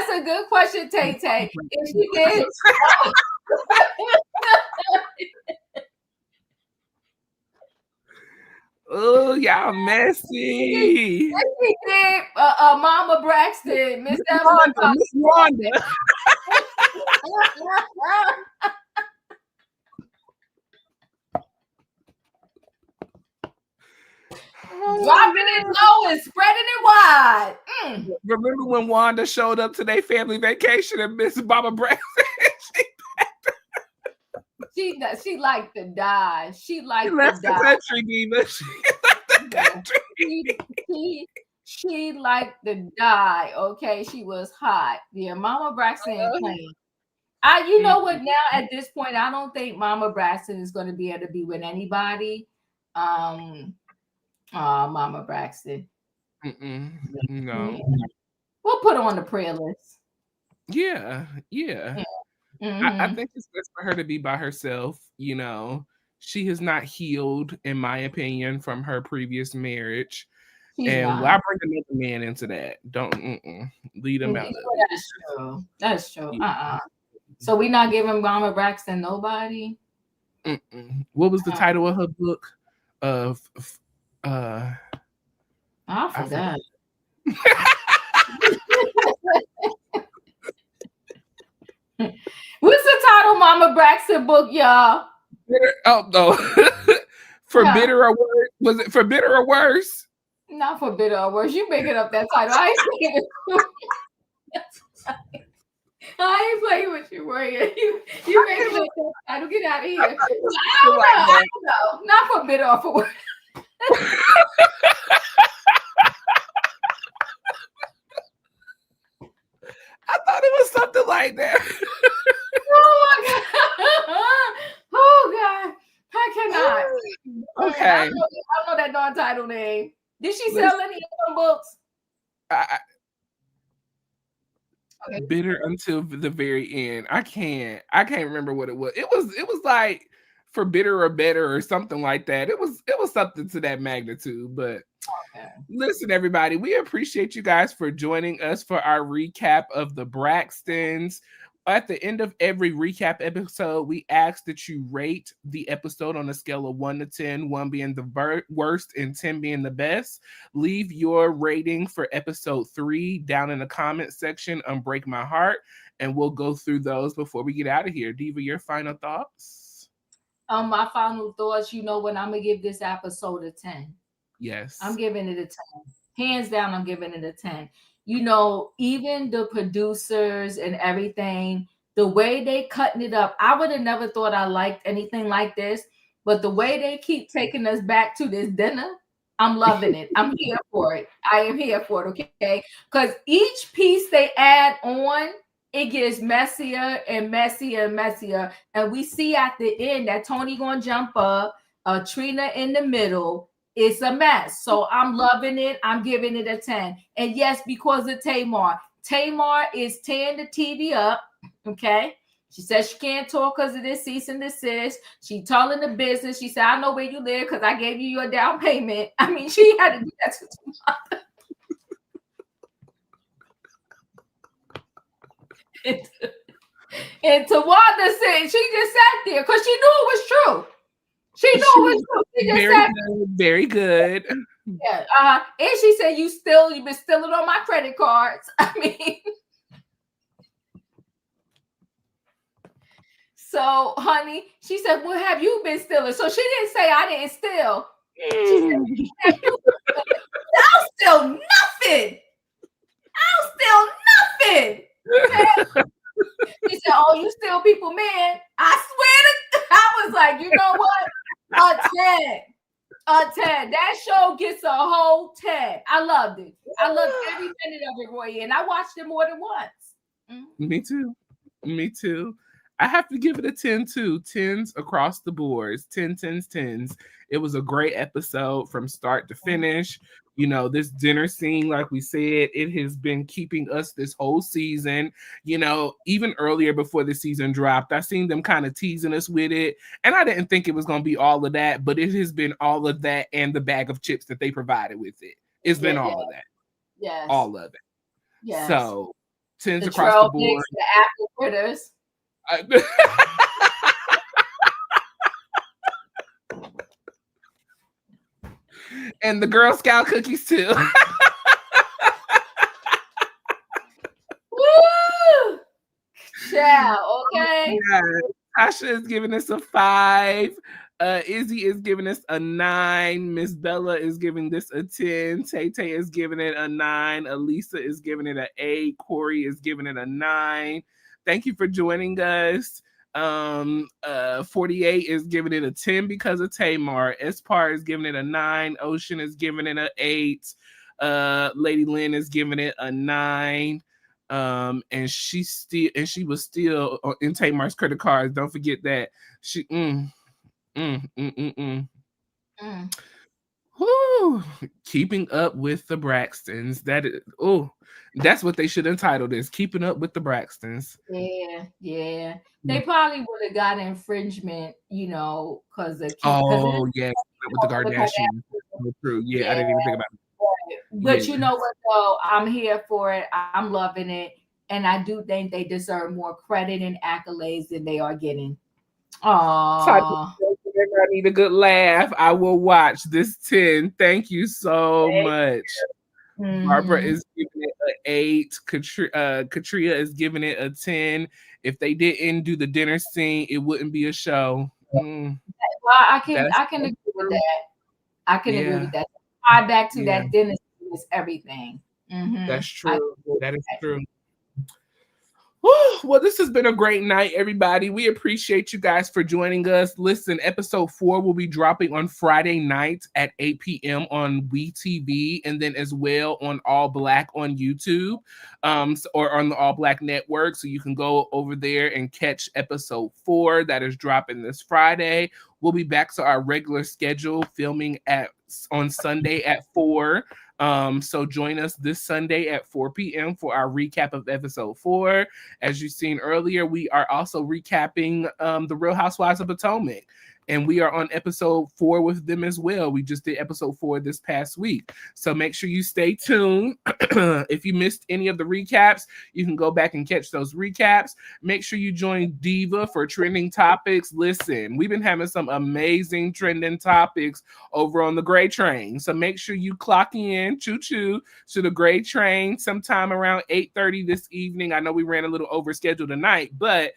a good question, Tay Tay. If she did. Oh, y'all messy. If she did, Mama Braxton, Miss Wanda. Dropping it low and spreading it wide. Remember when Wanda showed up to their family vacation and Miss Mama Braxton? She liked to die. She liked left to die. the country, Diva. She left the country. She liked to die. Okay, she was hot. Yeah, Mama Braxton ain't playing. You know what? Now at this point, I don't think Mama Braxton is going to be able to be with anybody. Mama Braxton. No. We'll put her on the prayer list. Yeah. Mm-hmm. I think it's best for her to be by herself. You know, she has not healed, in my opinion, from her previous marriage. Why bring another man into that? Don't lead them out. That's true. So we not giving Mama Braxton nobody. What was the title of her book? I forgot. What's the title, Mama Braxton book, y'all? Bitter or worse? Was it For Bitter or Worse? Not For Bitter or Worse. You making up that title. I ain't playing with you, Royaire. You making up that title. Get out of here. I don't know. Not For Bitter or For Worse. I thought it was something like that. Oh my God. Oh God. I cannot. Okay. I know that non-title name. Did she sell any of them books? Bitter until the very end. I can't remember what it was. It was like For Bitter or Better or something like that. It was something to that magnitude. But listen, everybody, we appreciate you guys for joining us for our recap of the Braxtons. At the end of every recap episode, we ask that you rate the episode on a scale of 1 to 10, 1 being the worst and 10 being the best. Leave your rating for episode 3 down in the comment section on Break My Heart, and we'll go through those before we get out of here. Diva, your final thoughts? My final thoughts, you know what? I'm going to give this episode a 10. Yes. I'm giving it a 10. Hands down, I'm giving it a 10. You know, even the producers and everything, the way they cutting it up, I would have never thought I liked anything like this. But the way they keep taking us back to this dinner, I'm loving it. I'm here for it. I am here for it, okay? Because each piece they add on it gets messier and messier and messier. And we see at the end that Toni gonna jump up, Trina in the middle. It's a mess. So I'm loving it. I'm giving it a 10. And yes, because of Tamar. Tamar is tearing the TV up. Okay. She says she can't talk because of this cease and desist. She telling the business. She said, I know where you live because I gave you your down payment. I mean, she had to do that to Towanda. And Towanda said, she just sat there because she knew it was true. She knew it was true. She just sat there. Very good. Yeah. And she said, you've been stealing on my credit cards. I mean, so, honey, she said, well, have you been stealing? So she didn't say I didn't steal. She said, I'll steal nothing. I'll steal nothing. Okay? She said, oh, you steal people, man. I swear I was like, you know what? A 10. A 10. That show gets a whole 10. I loved it. I loved every minute of it, Roy. And I watched it more than once. Mm-hmm. Me too. I have to give it a 10 too. 10s across the boards. 10s. It was a great episode from start to finish. You know, this dinner scene, like we said, it has been keeping us this whole season. You know, even earlier before the season dropped, I seen them kind of teasing us with it. And I didn't think it was going to be all of that, but it has been all of that and the bag of chips that they provided with it. It's been all of that. Yes. All of it. Yes. So 10s across the board. The apple critters. And the Girl Scout cookies too. Woo! Ciao, okay. Yeah. Tasha is giving us a 5. Izzy is giving us a 9. Miss Bella is giving this a 10. Tay Tay is giving it a 9. Elisa is giving it an 8. Corey is giving it a 9. Thank you for joining us. 48 is giving it a 10 because of Tamar. Espar is giving it a 9. Ocean is giving it an 8. Lady Lynn is giving it a 9. And she was still in Tamar's credit cards. Don't forget that. She Woo. Keeping up with the Braxtons. That's what they should entitle this. Keeping up with the Braxtons. Yeah. They probably would have got infringement, you know, because with the Kardashians. True. Yeah, I didn't even think about it. But you know what, though? I'm here for it. I'm loving it. And I do think they deserve more credit and accolades than they are getting. I need a good laugh. I will watch this 10. Thank you so much. Mm-hmm. Barbara is giving it an 8. Katrina is giving it a 10. If they didn't do the dinner scene, it wouldn't be a show. Well, I can agree with that. I can agree with that. Tie back to that dinner scene is everything. Mm-hmm. That's true. That is true. Well, this has been a great night, everybody. We appreciate you guys for joining us. Listen, episode 4 will be dropping on Friday night at 8 p.m. on WeTV, and then as well on All Black on YouTube, or on the All Black Network. So you can go over there and catch episode 4 that is dropping this Friday. We'll be back to our regular schedule, filming on Sunday at 4. So join us this Sunday at 4 p.m. for our recap of episode 4. As you've seen earlier, we are also recapping the Real Housewives of Potomac. And we are on episode 4 with them as well. We just did episode 4 this past week. So make sure you stay tuned. If you missed any of the recaps, you can go back and catch those recaps. Make sure you join Diva for trending topics. Listen, we've been having some amazing trending topics over on the Gray Train. So make sure you clock in, choo-choo, to the Gray Train sometime around 8:30 this evening. I know we ran a little over schedule tonight, but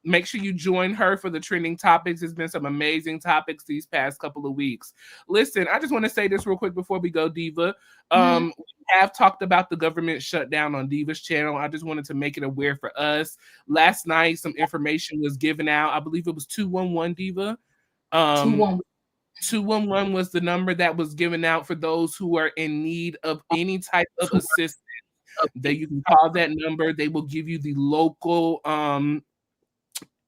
make sure you join her for the trending topics. There's been some amazing topics these past couple of weeks. Listen, I just want to say this real quick before we go, Diva. We have talked about the government shutdown on Diva's channel. I just wanted to make it aware for us. Last night, some information was given out. I believe it was 211, Diva. 211 was the number that was given out for those who are in need of any type of assistance. That you can call that number. They will give you the local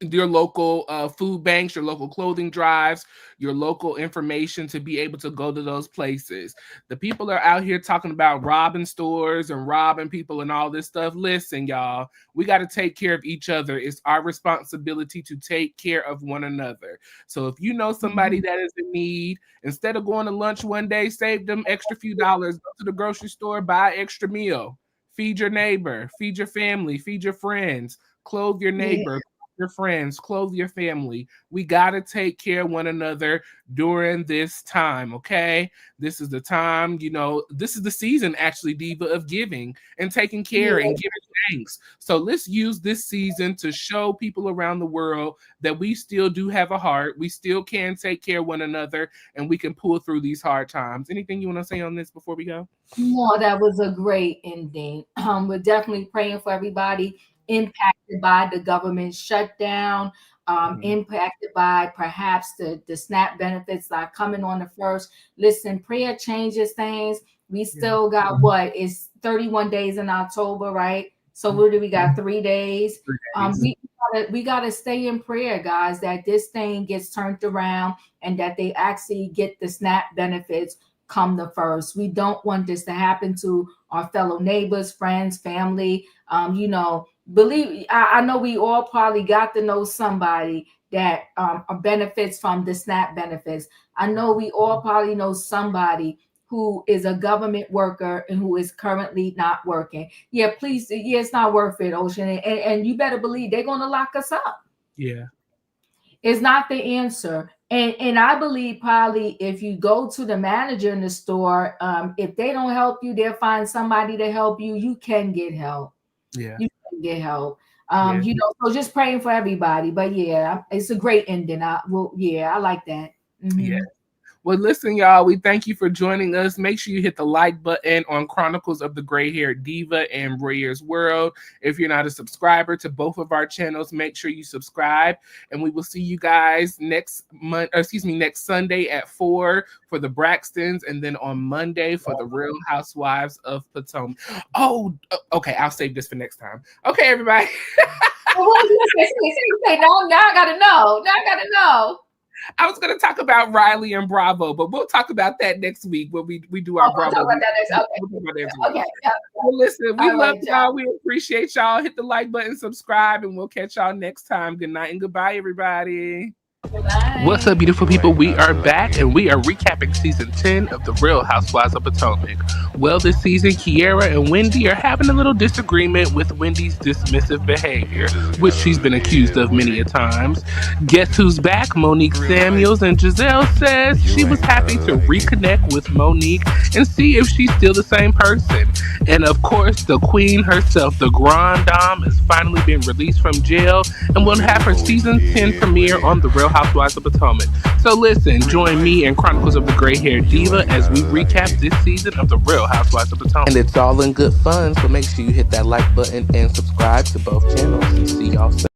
your local food banks, your local clothing drives, your local information to be able to go to those places. The people are out here talking about robbing stores and robbing people and all this stuff. Listen, y'all, we got to take care of each other. It's our responsibility to take care of one another. So if you know somebody that is in need, instead of going to lunch one day, save them extra few dollars, go to the grocery store, buy an extra meal, feed your neighbor, feed your family, feed your friends, clothe your neighbor, your friends, clothe your family. We got to take care of one another during this time, okay? This is the time, this is the season, actually, Diva, of giving and taking care and giving thanks. So let's use this season to show people around the world that we still do have a heart. We still can take care of one another, and we can pull through these hard times. Anything you want to say on this before we go? No, that was a great ending. We're definitely praying for everybody impacted by the government shutdown, impacted by perhaps the SNAP benefits that are coming on the 1st. Listen, prayer changes things. We still got it's 31 days in October, right? So what do we got? 3 days. We gotta stay in prayer, guys, that this thing gets turned around and that they actually get the SNAP benefits come the 1st. We don't want this to happen to our fellow neighbors, friends, family. I know we all probably got to know somebody that benefits from the SNAP benefits. I know we all probably know somebody who is a government worker and who is currently not working. Yeah, please. Yeah, it's not worth it, Ocean. And you better believe they're going to lock us up. Yeah. It's not the answer. And I believe probably if you go to the manager in the store, if they don't help you, they'll find somebody to help you. You can get help. Yeah. You can get help. So just praying for everybody. But yeah, it's a great ending. I like that. Yeah. Well, listen, y'all, we thank you for joining us. Make sure you hit the like button on Chronicles of the Gray-Haired Diva and Royaire's World. If you're not a subscriber to both of our channels, make sure you subscribe. And we will see you guys next Sunday at 4 for the Braxtons, and then on Monday for the Real Housewives of Potomac. Oh, okay, I'll save this for next time. Okay, everybody. Now I gotta know. I was going to talk about Riley and Bravo, but we'll talk about that next week when we do our Bravo. We'll talk about that next. Okay. Well, listen, we love y'all. We appreciate y'all. Hit the like button, subscribe, and we'll catch y'all next time. Good night and goodbye, everybody. Bye. What's up, beautiful people? We are back, and we are recapping season 10 of The Real Housewives of Potomac. Well, this season, Kiera and Wendy are having a little disagreement with Wendy's dismissive behavior, which she's been accused of many a times. Guess who's back? Monique Samuels, and Giselle says she was happy to reconnect with Monique and see if she's still the same person. And of course, the queen herself, the Grande Dame, has finally been released from jail and will have her season 10 premiere on The Real Housewives of Potomac. So listen, join me and Chronicles of the Gray-Haired Diva as we recap this season of The Real Housewives of Potomac. And it's all in good fun, so make sure you hit that like button and subscribe to both channels. And see y'all soon.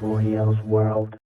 Royaille's World.